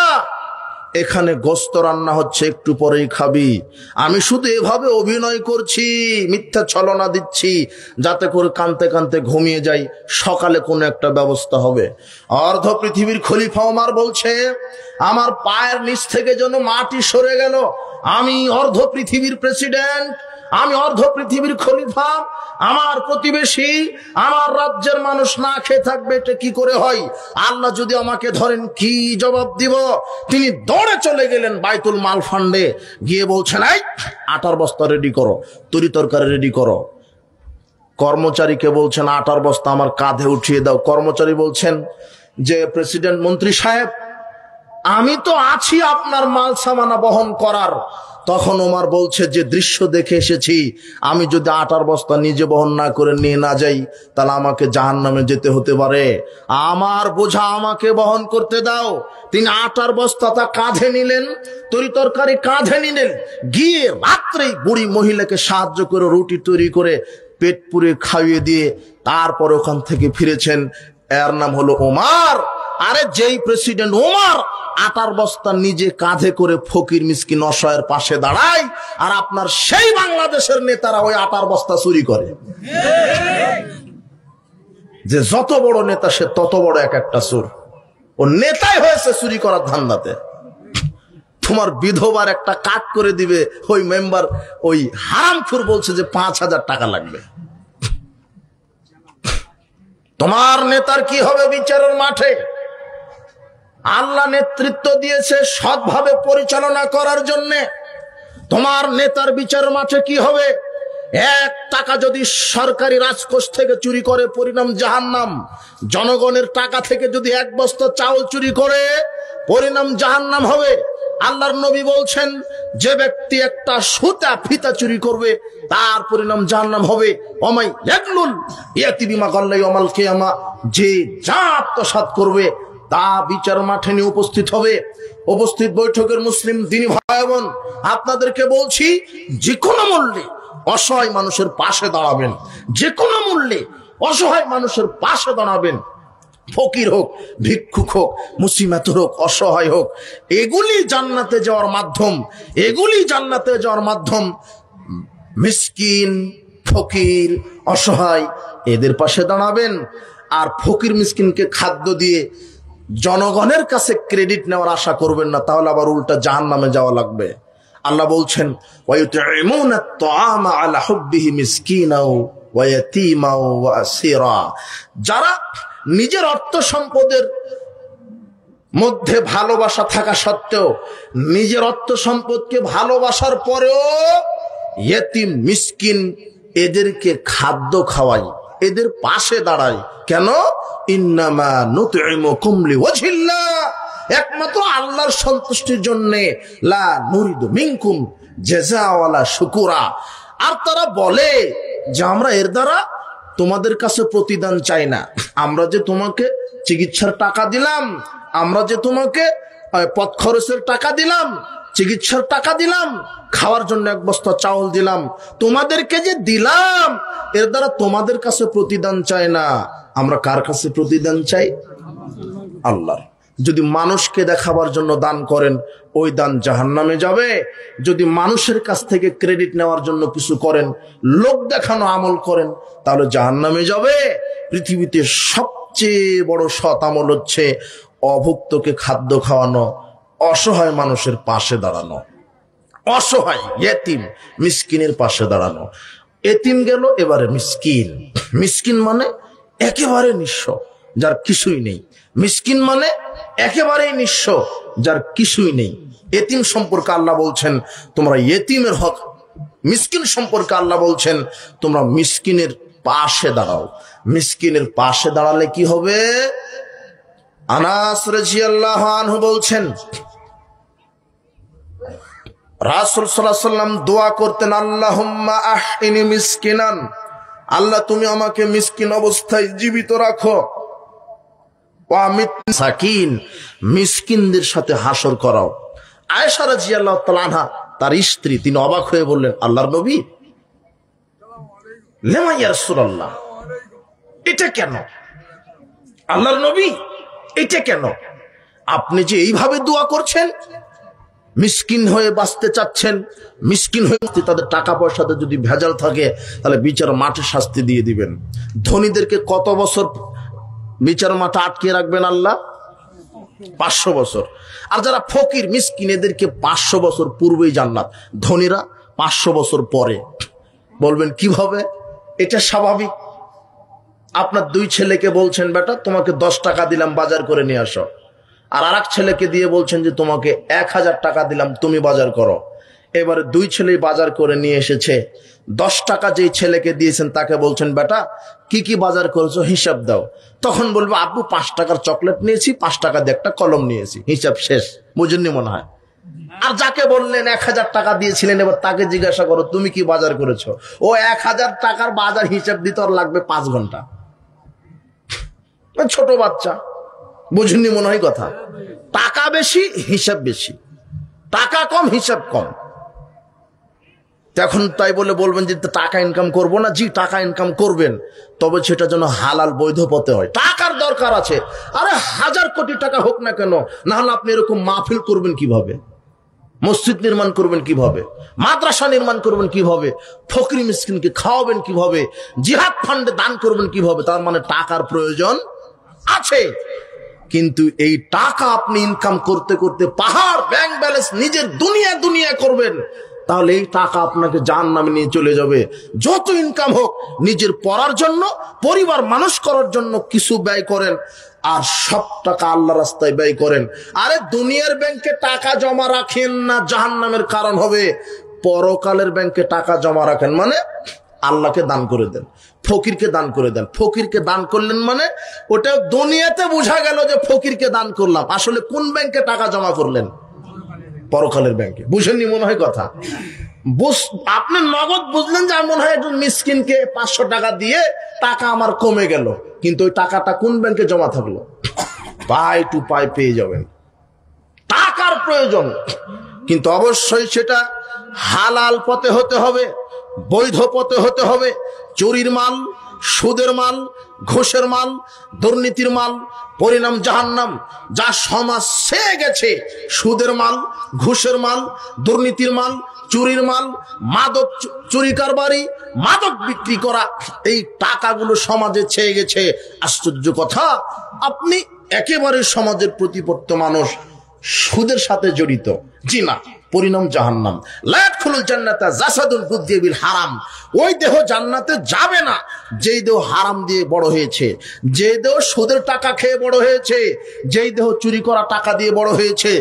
এখানে গোস্ত রান্না হচ্ছে, একটু পরেই খাবি। আমি শুধু এভাবে অভিনয় করছি, মিথ্যা ছলনা দিচ্ছি, যাতে করে কানতে কানতে ঘুমিয়ে যাই, সকালে কোনো একটা ব্যবস্থা হবে। অর্ধ পৃথিবীর খলিফা ওমর বলছে আমার পায়ের নিচ থেকে যেন মাটি সরে গেল। আমি অর্ধ পৃথিবীর প্রেসিডেন্ট, আমি অর্ধ পৃথিবীর খলিফা, আমার প্রতিবেশী, আমার রাজ্যের মানুষ না খেয়ে থাকবে, এটা কি করে হয়? আল্লাহ যদি আমাকে ধরেন কি জবাব দিব? তিনি দৌড়ে চলে গেলেন বাইতুল মাল ফান্ডে, গিয়ে বলছেন এই আটার বস্তা রেডি করো, তরি তরকারি রেডি করো। কর্মচারীকে বলছেন আটার বস্তা আমার কাঁধে উঠিয়ে দাও। কর্মচারী বলছেন যে প্রেসিডেন্ট মন্ত্রী সাহেব, আমি তো আছি আপনার মাল সামানা বহন করার। তখন ওমর বলছে যে দৃশ্য দেখে এসেছি, আমি যদি আটার বস্তা নিজে বহন না করে নিয়ে না যাই, তাহলে আমাকে জাহান্নামে যেতে হতে পারে। আমার বোঝা আমাকে বহন করতে দাও। তিনি আটার বস্তাটা কাঁধে নিলেন, তরি তরকারি কাঁধে নিলেন, গিয়ে রাত্রেই বুড়ি মহিলাকে সাহায্য করে রুটি তৈরি করে পেট পুরে খাইয়ে দিয়ে তারপর ওখান থেকে ফিরেছেন। এর নাম হলো ওমর। আরে যেই প্রেসিডেন্ট ওমর আটার বস্তা নিজে কাঁধে করে ফকির মিসকিন অসহায়ের পাশে দাঁড়ায়, আর আপনার সেই বাংলাদেশের নেতারা ওই আটার বস্তা চুরি করে। যে যত বড় নেতা সে তত বড় এক একটা চোর। ও নেতাই হয়েছে চুরি করার ধান্দাতে। তোমার বিধবার একটা কাট করে দিবে, ওই মেম্বার ওই হারামখোর বলছে যে 5000 টাকা লাগবে। তোমার নেতার কি হবে বিচারের মাঠে? আল্লাহ নেতৃত্ব দিয়েছে সৎভাবে পরিচালনা করার জন্যে। তোমার নেতার বিচার মাঠে কি হবে? 1 টাকা যদি সরকারি রাজকোষ থেকে চুরি করে, পরিণাম জাহান্নাম। জনগণের টাকা থেকে যদি 1 বস্তা চাউল চুরি করে, পরিণাম জাহান্নাম হবে। আল্লাহর নবী বলছেন যে ব্যক্তি একটা সুতা ফিতা চুরি করবে, তার পরিণাম জাহান্নাম হবে। ওমাই ইয়াকলুল ইয়াতি বিমা গাল্লা ইয়াউমাল কিয়ামা, যে যা আত্মসাৎ করবে তা বিচার মাঠে নিয়ে উপস্থিত হবে। উপস্থিত বৈঠকের মুসলিম দিনী ভাই বোন, আপনাদেরকে বলছি যে কোনো মূল্যে অসহায় মানুষের পাশে দাঁড়াবেন, যে কোনো মূল্যে অসহায় মানুষের পাশে দাঁড়াবেন। ফকির হোক, ভিক্ষুক হোক, মুসিমাতুর হোক, অসহায় হোক, এগুলি জান্নাতে যাওয়ার মাধ্যম, এগুলি জান্নাতে যাওয়ার মাধ্যম। মিসকিন, ফকির, অসহায় এদের পাশে দাঁড়াবেন। আর ফকির মিসকিনকে খাদ্য দিয়ে জনগণের কাছে ক্রেডিট নেওয়ার আশা করবেন না, তাহলে আবার উল্টা জাহান্নামে যাওয়া লাগবে। আল্লাহ বলছেন ওয়ায়ুতঈমুনা আত-তাআমা আলা হুব্বিহি মিসকিনাও ওয়া ইয়াতীমাও ওয়া আসীরা, যারা নিজের অর্থ সম্পদের মধ্যে ভালোবাসা থাকা সত্ত্বেও, নিজের অর্থ সম্পদকে ভালোবাসার পরেও ইয়েতিম, মিসকিন এদেরকে খাদ্য খাওয়াই, এদের পাশে দাঁড়াই। কেন? ইন্নামা নুতঈমুকুম লিওয়াজহিল্লাহ, একমাত্র আল্লাহর সন্তুষ্টির জন্য, লা নুরিদু মিনকুম জাযা ওয়ালা শুকুরা। আর তারা বলে যে আমরা এর দ্বারা তোমাদের কাছে প্রতিদান চাই না, আমরা যে তোমাকে চিকিৎসার টাকা দিলাম, আমরা যে তোমাকে পথ খরচের টাকা দিলাম, চিকিৎসার টাকা দিলাম, খাওয়ার জন্য এক বস্তা চাউল দিলাম, তোমাদেরকে যে দিলাম এর দ্বারা তোমাদের কাছে প্রতিদান চাই না। আমরা কার কাছে প্রতিদান চাই? আল্লাহর। যদি মানুষকে দেখাবার জন্য দান করেন, ওই দান জাহান্নামে যাবে। যদি মানুষের কাছ থেকে ক্রেডিট নেওয়ার জন্য কিছু করেন, লোক দেখানো আমল করেন, তাহলে জাহান্নামে যাবে। পৃথিবীতে সবচেয়ে বড় সৎ আমল হচ্ছে অভুক্তকে খাদ্য খাওয়ানো, অসহায় মানুষের পাশে দাঁড়ানো, অসহায় ইয়েতিম মিসকিনের পাশে দাঁড়ানো। এতিম গেল, এবারে মিসকিন। মিসকিন মানে একেবারে নিঃস্ব, যার কিছুই নেই। মিসকিন মানে একেবারেই নিঃস্ব, যার কিছুই নেই। এতিম সম্পর্কে আল্লাহ বলছেন তোমরা ইয়েতিমের হক, মিসকিন সম্পর্কে আল্লাহ বলছেন তোমরা মিসকিনের পাশে দাঁড়াও। মিসকিনের পাশে দাঁড়ালে কি হবে? আনাস রাদিয়াল্লাহু আনহু বলছেন রাসূল সাল্লাল্লাহু আলাইহি ওয়াসাল্লাম দোয়া করতেন, আল্লাহুম্মা আহইনি মিসকিনান, আল্লাহ তুমি আমাকে মিসকিন অবস্থায় জীবিত রাখো। সাকিন, মিসকিনদের সাথে হাসর করাও। আয়েশা রাদিয়াল্লাহু তাআলা আনহা তার স্ত্রী, তিনি অবাক হয়ে বললেন, আল্লাহর নবী, লেমা ইয়া রাসূলুল্লাহ, এটা কেন? আল্লাহর নবী, এটা কেন? আপনি যে এইভাবে দোয়া করছেন, মিসকিন হয়ে বাঁচতে চাচ্ছেন, মিসকিন হয়ে তাদের টাকা পয়সাতে যদি ভেজাল থাকে তাহলে বিচার মাঠে শাস্তি দিয়ে দিবেন। ধনীদেরকে কত বছর বিচার মাঠে আটকে রাখবেন আল্লাহ? 500 বছর। আর যারা ফকির মিসকিন এদেরকে 500 বছর পূর্বেই জান্নাত, ধনীরা 500 বছর পরে। বলবেন কিভাবে? এটা স্বাভাবিক। আপনার 2 ছেলেকে বলছেন বেটা তোমাকে 10 টাকা দিলাম বাজার করে নিয়ে আসো, আর আরেক ছেলেকে দিয়ে বলছেন যে তোমাকে 1000 টাকা দিলাম তুমি বাজার করো। এবারে 2 ছেলেই বাজার করে নিয়ে এসেছে। 10 টাকা যেই ছেলেকে দিয়েছেন তাকে বলছেন বেটা কি কি বাজার করেছো হিসাব দাও। তখন বলবো আব্বু 5 টাকার চকলেট নিয়েছি, 5 টাকা দিয়ে একটা কলম নিয়েছি, হিসাব শেষ। বুঝেননি মনে হয়? আর যাকে বললেন 1000 টাকা দিয়েছিলেন, এবার তাকে জিজ্ঞাসা করো তুমি কি বাজার করেছো, ও 1000 টাকার বাজার হিসাব দিতে ওর লাগবে 5 ঘন্টা। ছোট বাচ্চা, বুঝেননি মনে হয় কথা? টাকা বেশি হিসাব বেশি, টাকা কম হিসাব কম। এখন তাই বলে বলবেন যে টাকা ইনকাম করবো না? জি টাকা ইনকাম করবেন, তবে সেটা যেন হালাল বৈধ পথে হয়। টাকার দরকার আছে, আরে 1000 কোটি টাকা হোক না কেন, না হলে আপনি এরকম মাহফিল করবেন কিভাবে? মসজিদ নির্মাণ করবেন কিভাবে? মাদ্রাসা নির্মাণ করবেন কিভাবে? ফকির মিসকিনকে খাওয়াবেন কিভাবে? জিহাদ ফান্ডে দান করবেন কিভাবে? তার মানে টাকার প্রয়োজন আছে। কিন্তু এই টাকা আপনি ইনকাম করতে করতে পাহাড় ব্যাংক ব্যালেন্স নিজের দুনিয়া করবেন, তাহলে এই টাকা আপনাকে জাহান্নামে নিয়ে চলে যাবে। যত ইনকাম হোক নিজের পড়ার জন্য, পরিবার মানুষ করার জন্য কিছু ব্যয় করেন, আর সব টাকা আল্লাহ রাস্তায় ব্যয় করেন। আরে দুনিয়ার ব্যাংকে টাকা জমা রাখেন না, জাহান্নামের কারণ হবে। পরকালের ব্যাংকে টাকা জমা রাখেন মানে আল্লাহকে দান করে দেন, ফকিরকে দান করে দেন। ফকিরকে দান করলেন মানে ওটা দুনিয়াতে বোঝা গেল যে ফকিরকে দান করলাম, আসলে কোন ব্যাংকে টাকা জমা করলেন? পরকালের ব্যাংকে। বুঝেননি মনে হয় কথা? আপনি নগদ বুঝলেন যে মনে হয় একজন মিসকিনকে 500 টাকা দিয়ে টাকা আমার কমে গেল, কিন্তু ওই টাকাটা কোন ব্যাংকে জমা থাকলো? পাই টু পাই পেয়ে যাবেন। টাকার প্রয়োজন, কিন্তু অবশ্যই সেটা হালাল পথে হতে হবে। বৈধ পথে হতে হবে। চুরির মাল, সুদের মাল, ঘুষের মাল, দুর্নীতির মাল, পরিণাম জাহান্নাম। যা সমাজ ছেয়ে গেছে, সুদের মাল, ঘুষের মাল, দুর্নীতির মাল, চুরির মাল, মাদক চুরি কারবারি, মাদক বিক্রি করা, এই টাকাগুলো সমাজে ছেয়ে গেছে। আশ্চর্য কথা, আপনি একেবারে সমাজের প্রতিপত্ত মানুষ সুদের সাথে জড়িত, জি না, পরিণাম জাহান্নাম। লা ইয়াদখুলুল জান্নাতা জাসাদুল গুযযা বিল হারাম। ওই দেহ জান্নাতে যাবে না যেই দেহ হারাম দিয়ে বড় হয়েছে, যেই দেহ সুদের টাকা খেয়ে বড় হয়েছে, যেই দেহ চুরি করা টাকা দিয়ে বড় হয়েছে,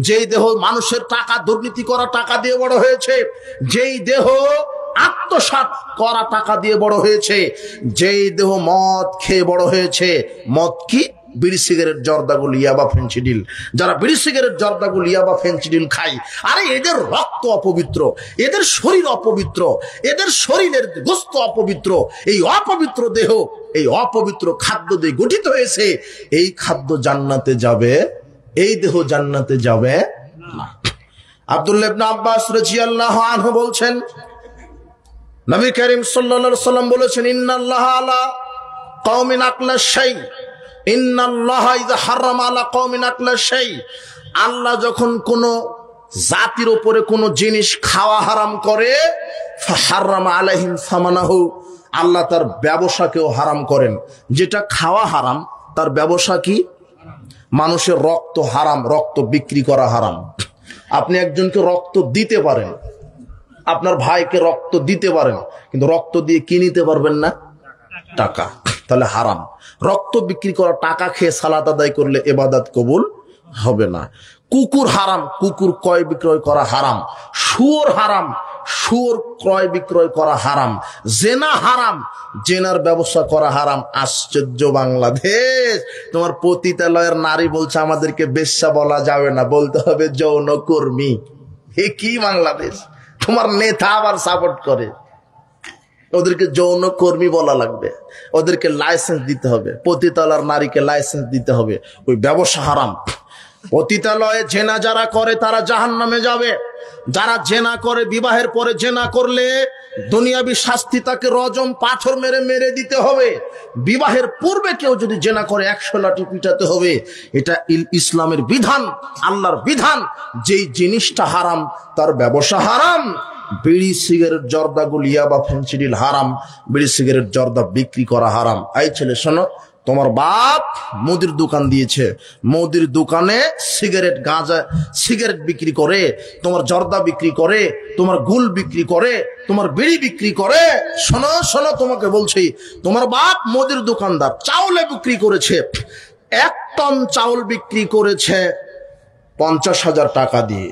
যেই দেহ মানুষের টাকা দুর্নীতি করা টাকা দিয়ে বড় হয়েছে, যেই দেহ আত্মসাৎ করা টাকা দিয়ে বড় হয়েছে, যেই দেহ মদ খেয়ে বড় হয়েছে। মদ কি? বিড়ি সিগারেট, জর্দাগুল, ইয়াবা, ফেন্সিডিল। যারা বিড়ি সিগারেট, জর্দাগুল, ইয়াবা, ফেন্সিডিল খায়, আরে এদের রক্ত অপবিত্র, এদের শরীর অপবিত্র, এদের শরীরের গোস্ত অপবিত্র। এই অপবিত্র দেহ এই অপবিত্র খাদ্য দিয়ে গঠিত হয়েছে। এই খাদ্য জান্নাতে যাবে, এই দেহ জান্নাতে যাবে না। আব্দুল্লাহ ইবনে আব্বাস রাদিয়াল্লাহু আনহু বলছেন, নবী করিম সাল্লাল্লাহু আলাইহি ওয়াসাল্লাম বলেছেন, ইন্নাল্লাহা আলা কওমিন আকলা শাই, ইন্নাল্লাহা ইযা হারামা আলা কওমিন আকলা শাই। আল্লাহ যখন কোন জাতির উপরে কোন জিনিস খাওয়া হারাম করে, ফাহারামা আলাইহিম সামানাহু, আল্লাহ তার ব্যবসাকেও হারাম করেন। যেটা খাওয়া হারাম তার ব্যবসা কি? মানুষের রক্ত হারাম, রক্ত বিক্রি করা হারাম। আপনি একজনকে রক্ত দিতে পারেন, আপনার ভাইকে রক্ত দিতে পারেন, কিন্তু রক্ত দিয়ে কি নিতে পারবেন না? টাকা। তাহলে হারাম। রক্ত বিক্রি করা টাকা খেয়ে সালাত আদায় করলে ইবাদত কবুল হবে না। কুকুর হারাম, কুকুর ক্রয় বিক্রয় করা হারাম। শুয়োর হারাম, শুয়োর ক্রয় বিক্রয় করা হারাম। জেনা হারাম, জেনার ব্যবসা করা হারাম। আশ্চর্য বাংলাদেশ! তোমার পতিতালয়ের নারী বলছে আমাদেরকে বেশ্যা বলা যাবে না, বলতে হবে যৌনকর্মী। এ কি বাংলাদেশ! তোমার নেতা আবার সাপোর্ট করে, ওদেরকে যৌনকর্মী বলা লাগবে, ওদেরকে লাইসেন্স দিতে হবে, পতিতালয়ের নারীকে লাইসেন্স দিতে হবে। ওই ব্যবসা হারাম। পতিতালয়ে জেনা যারা করে তারা জাহান্নামে যাবে। যারা জেনা করে, বিবাহের পরে জেনা করলে দুনিয়াবি শাস্তি তাকে রজম, পাথর মেরে মেরে দিতে হবে। বিবাহের পূর্বে কেউ যদি জেনা করে 100 লাঠি পিটাতে হবে। এটা ইসলামের বিধান, আল্লাহর বিধান। যেই জিনিসটা হারাম তার ব্যবসা হারাম। বিড়ি সিগারেট, জর্দাগুল, ইয়াবা, ফেন্সিডিল হারাম। বিড়ি সিগারেট, জর্দা বিক্রি করা হারাম। এই ছেলে শোনো, তোমার বাপ মুদির দোকান দিয়েছে, মুদির দোকানে সিগারেট, গাঁজা, সিগারেট বিক্রি করে, তোমার জর্দা বিক্রি করে, তোমার গুল বিক্রি করে, তোমার বিড়ি বিক্রি করে। শোনো শোনো, তোমাকে বলছি, তোমার বাপ মুদির দোকানদার, চাউলে বিক্রি করেছে, 1 টন চাউল বিক্রি করেছে 50,000 টাকা দিয়ে।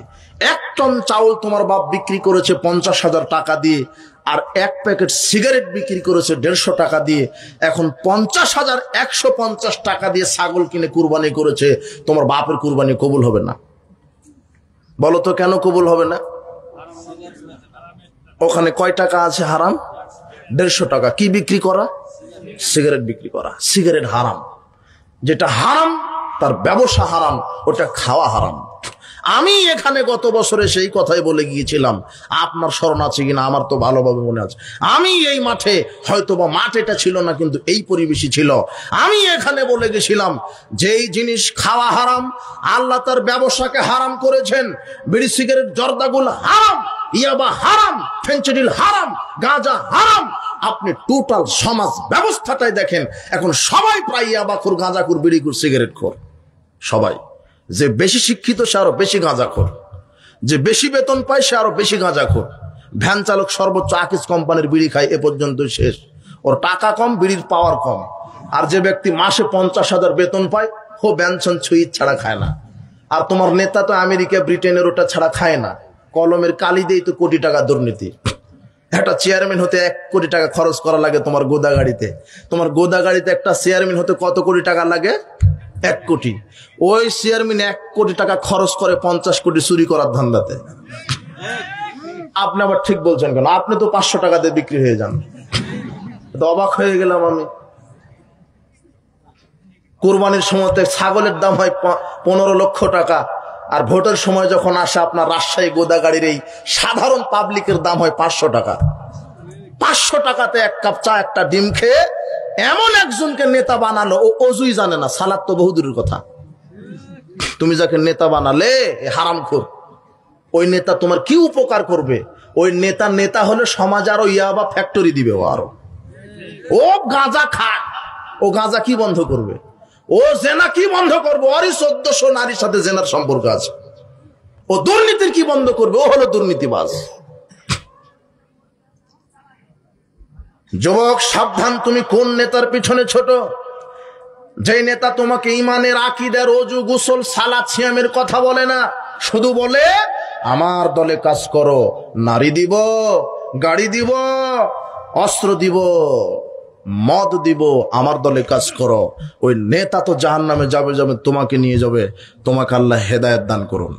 1 টন চাউল তোমার বাপ বিক্রি করেছে 50,000 টাকা দিয়ে, আর 1 প্যাকেট সিগারেট বিক্রি করেছে 150 টাকা দিয়ে। এখন 50,000 150 টাকা দিয়ে ছাগল কিনে কুরবানি করেছে। তোমার বাপের কুরবানি কবুল হবে না? বলো তো কেন কবুল হবে না? ওখানে কয় টাকা আছে হারাম? 150 টাকা। কি বিক্রি করা? সিগারেট বিক্রি করা। সিগারেট হারাম। যেটা হারাম তার ব্যবসা হারাম, ওটা খাওয়া হারাম। আমি এখানে গত বছরে সেই কথাই বলে গিয়েছিলাম, আপনার স্মরণ আছে কিনা আমার তো ভালোভাবে মনে আছে। আমি এই মাঠে, হয়তোবা মাঠ এটা ছিল না কিন্তু এই পরিবেশই ছিল, আমি এখানে বলে গেছিলাম যেই জিনিস খাওয়া হারাম, আল্লাহ তার ব্যবসাকে হারাম করেছেন। বিড়ি সিগারেট, জর্দাগুল হারাম, ইয়াবা হারাম, ফেন্সিডিল হারাম, গাঁজা হারাম। আপনি টোটাল সমাজ ব্যবস্থাটাই দেখেন, এখন সবাই প্রায় ইয়াবাখোর, গাঁজাখোর, বিড়িখোর, সিগারেটখোর। সবাই। যে বেশি শিক্ষিত সে আরো বেশি গাঁজাখোর, যে বেশি বেতন পায় সে আরো বেশি গাঁজাখোর। ভ্যান চালক সর্বোচ্চ আকিস কোম্পানির বিড়ি খায়, এ পর্যন্ত শেষ। ওর টাকা কম, বিড়ির পাওয়ার কম। আর যে ব্যক্তি মাসে 50,000 বেতন পায়, ও ব্যঞ্জন ছুঁইচ ছাড়া খায় না। আর তোমার নেতা তো আমেরিকা, ব্রিটেনের ওটা ছাড়া খায় না। কলমের কালি দিয়ে তো কোটি টাকা দুর্নীতি। একটা চেয়ারম্যান হতে 1 কোটি টাকা খরচ করা লাগে তোমার গোদা গাড়িতে। তোমার গোদা গাড়িতে একটা চেয়ারম্যান হতে কত কোটি টাকা লাগে? 1 কোটি। ওই চেয়ারম্যান 1 কোটি টাকা খরচ করে 50 কোটি চুরি করার ধান্দাতে। আপনি আবার ঠিক বলছেন কেন? আপনি তো 500 টাকা দিয়ে বিক্রি হয়ে যান। তো অবাক হয়ে গেলাম আমি। কুরবানির সময় ছাগলের দাম হয় 15 লক্ষ টাকা, আর ভোটের সময় যখন আসে আপনার রাজশাহী গোদা গাড়ির এই সাধারণ পাবলিকের দাম হয় 500 টাকা। 500 টাকাতে 1 কাপ চা একটা ডিম খেয়ে এমন একজনকে নেতা বানালো, ও অজুই জানে না, সালাত তো বহুদূরের কথা। তুমি যাকে নেতা বানালে হারামখোর, ওই নেতা তোমার কি উপকার করবে? ওই নেতা হলে সমাজ আরো ইয়াবা ফ্যাক্টরি দিবে। ও গাঁজা খায়, ও গাঁজা কি বন্ধ করবে? ও জেনা কি বন্ধ করবে? ওরই 1400 নারীর সাথে জেনার সম্পর্ক আছে। ও দুর্নীতির কি বন্ধ করবে? ও হলো দুর্নীতিবাজ। যুবক সাবধান, তুমি কোন নেতার পিছনে ছোট? যে নেতা তোমাকে ইমানের, আকীদার, ওযু, গোসল, সালাত, সিয়ামের কথা বলে না, শুধু বলে আমার দলে কাজ করো, নারী দিব, গাড়ি দিব, অস্ত্র দিব, মদ দিব, আমার দলে কাজ করো, ওই নেতা তো জাহান্নামে যাবে, তোমাকে নিয়ে যাবে। তোমাকে আল্লাহ হেদায়েত দান করুন।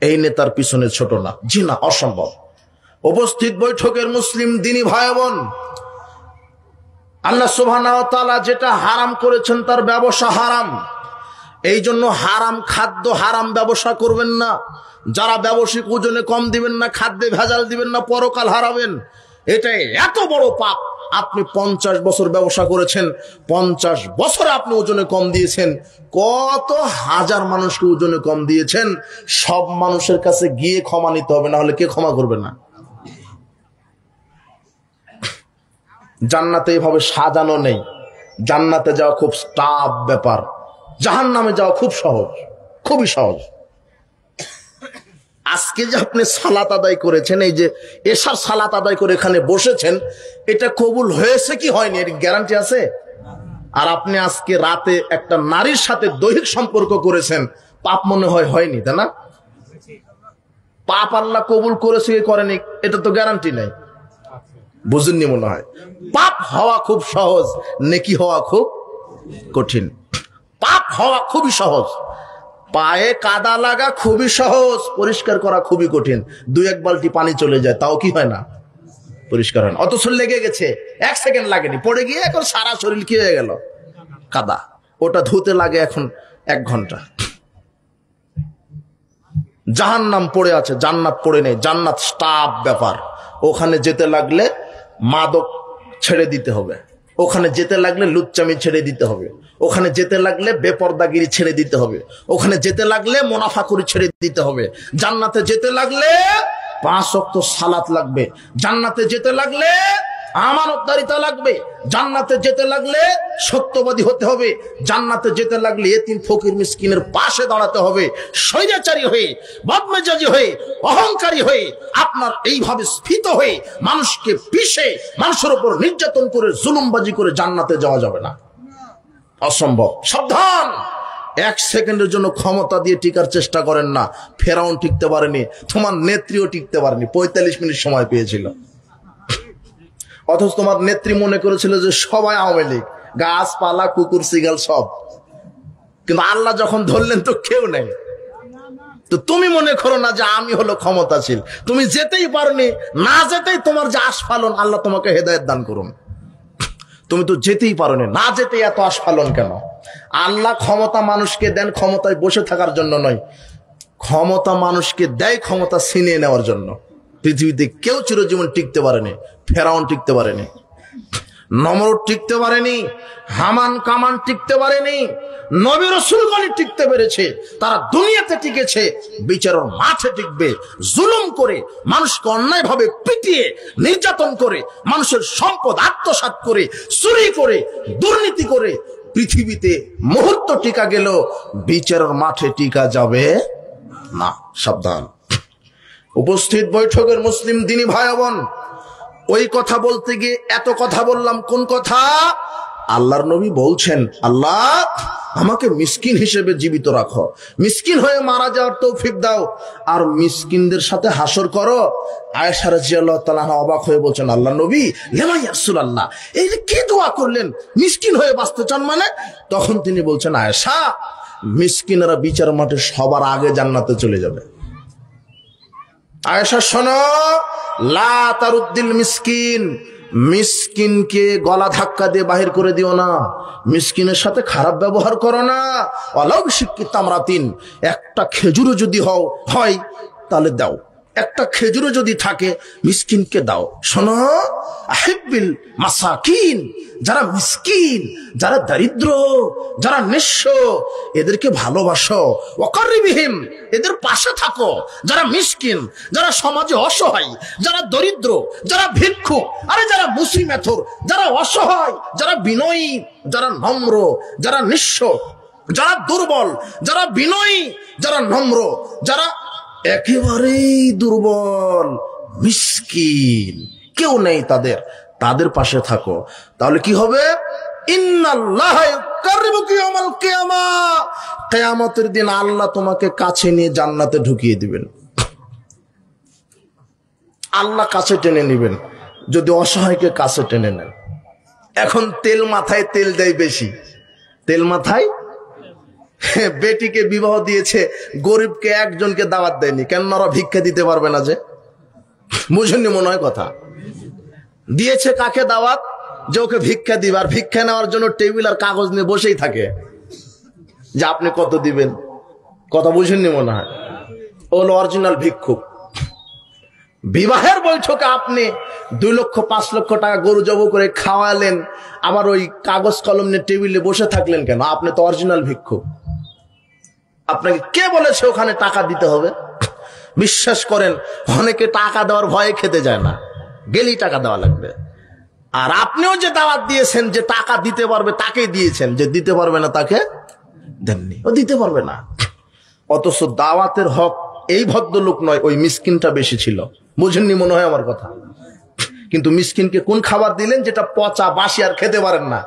এই নেতার পিছনে ছোট না, জি না, অসম্ভব। উপস্থিত বৈঠকের মুসলিম দিনী ভাই বোন, আল্লাহ সুবহানাহু ওয়া তাআলা যেটা হারাম করেছেন তার ব্যবসা হারাম। এই জন্য হারাম খাদ্য, হারাম ব্যবসা করবেন না। যারা ব্যবসায়িক ওজনে কম দিবেন না, খাদ্যে ভেজাল দিবেন না, পরকাল হারাবেন। এটাই এত বড় পাপ। আপনি 50 বছর ব্যবসা করেছেন, 50 বছরে আপনি ওজনে কম দিয়েছেন, কত হাজার মানুষকে ওজনে কম দিয়েছেন। সব মানুষের কাছে গিয়ে ক্ষমা নিতে হবে, না হলে কে ক্ষমা করবে না? জান্নাতে এইভাবে সাজানো নেই। জান্নাতে যাওয়া খুব টাফ ব্যাপার, জাহান্নামে যাওয়া খুব সহজ, খুবই সহজ। আজকে যে আপনি সালাত আদায় করেছেন, এই যে এশার সালাত আদায় করে এখানে বসেছেন, এটা কবুল হয়েছে কি হয়নি এর গ্যারান্টি আছে? আর আপনি আজকে রাতে একটা নারীর সাথে দৈহিক সম্পর্ক করেছেন, পাপ মনে হয় হয়নি, তাই না? পাপ আল্লাহ কবুল করেছে কি করেনি এটা তো গ্যারান্টি নাই। বুঝেননি মনে হয়। পাপ হওয়া খুব সহজ, নেকি হওয়া খুব কঠিন। পাপ হওয়া খুবই সহজ, পায়ে কাদা লাগা খুবই সহজ, পরিষ্কার করা খুবই কঠিন। 2-1 বালতি পানি চলে যায়, তাও কি হয় না? পরিষ্কার হয় না। অথচ লেগে গেছে, 1 সেকেন্ড লাগেনি, পড়ে গিয়ে এখন সারা শরীর কি হয়ে গেল? কাদা। ওটা ধুতে লাগে এখন 1 ঘন্টা। জাহান্নাম পড়ে আছে, জান্নাত পড়ে নেই। জান্নাত স্টাফ ব্যাপার। ওখানে যেতে লাগলে মাদক ছেড়ে দিতে হবে, ওখানে যেতে লাগলে লুচ্চামি ছেড়ে দিতে হবে, ওখানে যেতে লাগলে বেপরদাগিরি ছেড়ে দিতে হবে, ওখানে যেতে লাগলে মুনাফাকুরি ছেড়ে দিতে হবে। জান্নাতে যেতে লাগলে 5 ওয়াক্ত সালাত লাগবে, জান্নাতে যেতে লাগলে আমানতদারিতা লাগবে, জান্নাতে যেতে লাগলে সত্যবাদী হতে হবে, জান্নাতে যেতে লাগলে এতিম ফকির মিসকিনের পাশে দাঁড়াতে হবে। স্বৈরাচারী হয়ে, বদমেজাজি হয়ে, অহংকারী হয়ে, আপনার এইভাবে স্ফীত হয়ে মানুষকে পিষে, মানুষের উপর নির্যাতন করে, জুলুমবাজি করে জান্নাতে যাওয়া যাবে না, অসম্ভব। সাবধান, 1 সেকেন্ডের জন্য ক্ষমতা দিয়ে টিকার চেষ্টা করেন না। ফেরাউন টিকতে পারেনি, তোমার নেত্রীও টিকতে পারেনি, 45 মিনিট সময় পেয়েছিল। অথচ তোমার নেত্রী মনে করেছিল যে সবাই আওয়ামী লীগ, গাছপালা, কুকুর, সিগাল সব। কিন্তু আল্লাহ যখন ধরলেন তো কেউ নেই। তো তুমি মনে করো না যে আমি হলো ক্ষমতাশীল। তুমি যেতেই পারোনি, না যেতেই তোমার যে আস্ফালন, আল্লাহ তোমাকে হেদায়েত দান করুন। তুমি তো যেতেই পারোনি, না যেতেই এত আস্ফালন কেন? আল্লাহ ক্ষমতা মানুষকে দেন ক্ষমতায় বসে থাকার জন্য নয়, ক্ষমতা মানুষকে দেয় ক্ষমতা ছিনিয়ে নেওয়ার জন্য। পৃথিবীতে কেউ চিরজীবন টিকতে পারেনি, ফেরাউন টিকতে পারেনি, নমরুদ টিকতে পারেনি, হামান কামান টিকতে পারেনি, নবী রাসূলগণ টিকতে পেরেছে। তারা দুনিয়াতে টিকেছে, বিচারের মাঠে টিকবে। জুলুম করে, মানুষকে অন্যায়ভাবে পিটিয়ে, নির্যাতন করে, মানুষের সম্পদ আত্মসাৎ করে, চুরি করে, দুর্নীতি করে পৃথিবীতে মুহূর্ত টিকা গেল, বিচারের মাঠে টিকা যাবে না। সাবধান। উপস্থিত বৈঠকের মুসলিম দিনী ভাই বোন, ওই কথা বলতে গিয়ে এত কথা বললাম, কোন কথা? আল্লাহর নবী বলছেন, আল্লাহ আমাকে মিসকিন হিসেবে জীবিত রাখো, মিসকিন হয়ে মারা যাওয়ার তৌফিক দাও, আর মিসকিনদের সাথে হাসর করো। আয়েশা রাদিয়াল্লাহু তাআলা অবাক হয়ে বলছেন, আল্লাহ নবী, লেমা ইয়া রাসূলুল্লাহ, এই যে কি দোয়া করলেন, মিসকিন হয়ে বাঁচতে চান মানে? তখন তিনি বলছেন, আয়েশা, মিসকিনরা বিচার মাঠে সবার আগে জান্নাতে চলে যাবে। আয়েশা শোনো, লা তারুদ্দিল মিসকিন, মিসকিনকে গলা ধাক্কা দিয়ে বাহির করে দিও না, মিসকিনের সাথে খারাপ ব্যবহার করো না। ওয়ালাউ বিশিক্কি তামরাতিন, একটা খেজুরও যদি হয় তাহলে দাও, একটা খেজুরও যদি থাকে মিসকিনকে দাও। শোনো, আহিব্বিল মাসাকিন, যারা মিসকিন, যারা দরিদ্র, যারা নিঃস্ব, এদেরকে ভালোবাসো। ওয়াকারিবিহিম, এদের পাশে থাকো। যারা মিসকিন, যারা সমাজে অসহায়, যারা দরিদ্র, যারা ভিক্ষুক, আরে যারা মুসিমেথর, যারা অসহায়, যারা বিনয়ী, যারা নম্র, যারা নিঃস্ব, যারা দুর্বল, যারা বিনয়ী, যারা নম্র, যারা একেবারেই দুর্বল, মিসকিন, কেউ নেই তাদের, তাদের পাশে থাকো। তাহলে কি হবে? ইন্নাল্লাহা ইউকাররিমুকা ইয়াওমাল কিয়ামাহ, কিয়ামতের দিন আল্লাহ তোমাকে কাছে নিয়ে জান্নাতে ঢুকিয়ে দিবেন। আল্লাহ কাছে টেনে নেবেন যদি অসহায়কে কাছে টেনে নেন। এখন তেল মাথায় তেল দেয় বেশি, তেল মাথায়। বেটিকে বিবাহ দিয়েছে, গরিবকে একজনকে দাওয়াত দেয়নি, কেন? ওরা ভিক্ষা দিতে পারবে না যে, বুঝেননি মনে হয় কথা। দিয়েছে কাকে দাওয়াত? যে ওকে ভিক্ষা দিবে, আর ভিক্ষা নেওয়ার জন্য টেবিল আর কাগজ নিয়ে বসেই থাকে যে আপনি কত দিবেন। কথা বুঝেননি মনে হয়। ও হলো অরিজিনাল ভিক্ষুক। বিবাহের বৈঠকে আপনি 2 লক্ষ 5 লক্ষ টাকা গরু জব করে খাওয়ালেন, আবার ওই কাগজ কলম নিয়ে টেবিলে বসে থাকলেন কেন? আপনি তো অরিজিনাল ভিক্ষুক। আপনাকে কে বলেছে ওখানে টাকা দিতে হবে? বিশ্বাস করেন, অনেকে টাকা দেওয়ার ভয়ে খেতে যায় না, গেলেই টাকা দেওয়া লাগবে। আর আপনিও যে দাওয়াত দিয়েছেন, যে টাকা দিতে পারবে তাকে দিয়েছেন, যে দিতে পারবে না তাকে দেননি, ও দিতে পারবে না। অথচ দাওয়াতের হক এই ভদ্রলোক নয়, ওই মিসকিনটা বেশি ছিল। বুঝেননি মনে হয় আমার কথা। কিন্তু মিসকিনকে কোন খাবার দিলেন? যেটা পচা বাসি, আর খেতে পারেন না,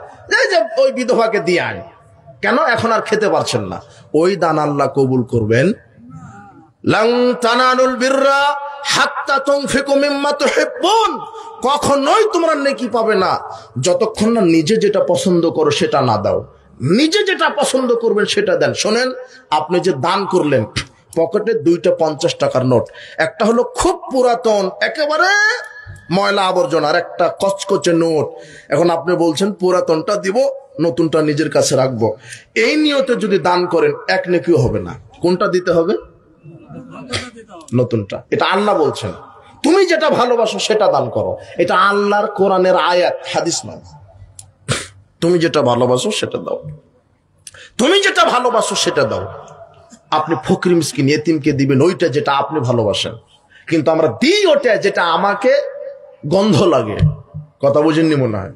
যে ওই বিধবাকে দিয়ে আন। কেন? এখন আর খেতে পারছেন না। ওই দান আল্লাহ কবুল করবেন। লান তানালুল বিররা হাত্তা তুনফিকু মিম্মা তুহিব্বুন, কখনোই তোমরা নেকি পাবে না যতক্ষণ না নিজে যেটা পছন্দ করো সেটা না দাও। নিজে যেটা পছন্দ করবেন সেটা দেন। শোনেন, আপনি যে দান করলেন, পকেটে 2টা 50 টাকার নোট, একটা হলো খুব পুরাতন একেবারে ময়লা আবর্জনা, আর একটা কচকচে নোট। এখন আপনি বলছেন পুরাতনটা দিব, নতুনটা নিজের কাছে রাখবো। এই নিয়তে যদি দান করেন, এক নেকিও হবে না। কোনটা দিতে হবে? নতুনটা। এটা আল্লাহ বলছেন, তুমি যেটা ভালোবাসো সেটা দান করো। এটা আল্লাহর কোরআনের আয়াত, হাদিস নয়। তুমি যেটা ভালোবাসো সেটা দাও, তুমি যেটা ভালোবাসো সেটা দাও। আপনি ফকির মিসকিন এতিমকে দিবেন ওইটা যেটা আপনি ভালোবাসেন, কিন্তু আমরা দিই ওটা যেটা আমাকে গন্ধ লাগে। কথা বুঝেননি মনে হয়।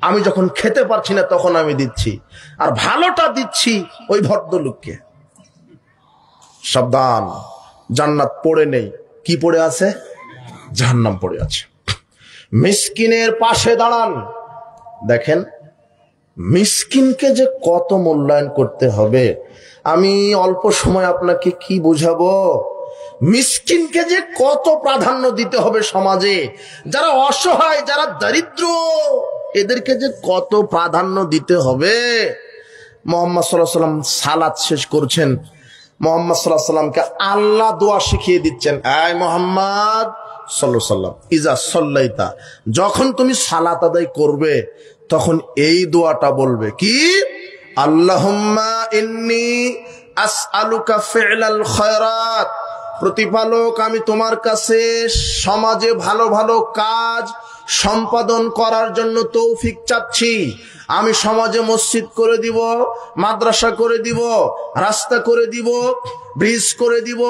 আমি যখন খেতে পারছি না তখন আমি দিচ্ছি, আর ভালোটা দিচ্ছি ওই ভদ্রলোককে। সাবধান, জান্নাত পড়ে নেই, কি পড়ে আছে? জাহান্নাম পড়ে আছে। মিসকিনের পাশে দাঁড়ান। দেখেন, মিসকিনকে যে কত মূল্যায়ন করতে হবে, আমি অল্প সময় আপনাকে কি বুঝাবো। মিসকিনকে যে কত প্রাধান্য দিতে হবে সমাজে। যারা অসহায়, যারা দরিদ্র, এদেরকে যে কত প্রাধান্য দিতে হবে। মুহাম্মদ সাল্লাল্লাহু আলাইহি ওয়াসাল্লাম সালাত শেষ করছেন, মুহাম্মদ সাল্লাল্লাহু আলাইহি ওয়াসাল্লামকে আল্লাহ দোয়া শিখিয়ে দিচ্ছেন। এই মুহাম্মদ সাল্লাল্লাহু আলাইহি ওয়াসাল্লাম, ইজা সাল্লাইতা, যখন তুমি সালাত আদায় করবে তখন এই দোয়াটা বলবে, কি? আল্লাহুম্মা ইন্নী আসআলুকা ফি'লাল খায়রাত, প্রতিপালক আমি তোমার কাছে সমাজে ভালো ভালো কাজ সম্পাদন করার জন্য তৌফিক চাচ্ছি। আমি সমাজে মসজিদ করে দিব, মাদ্রাসা করে দিব, রাস্তা করে দিব, ব্রিজ করে দিব,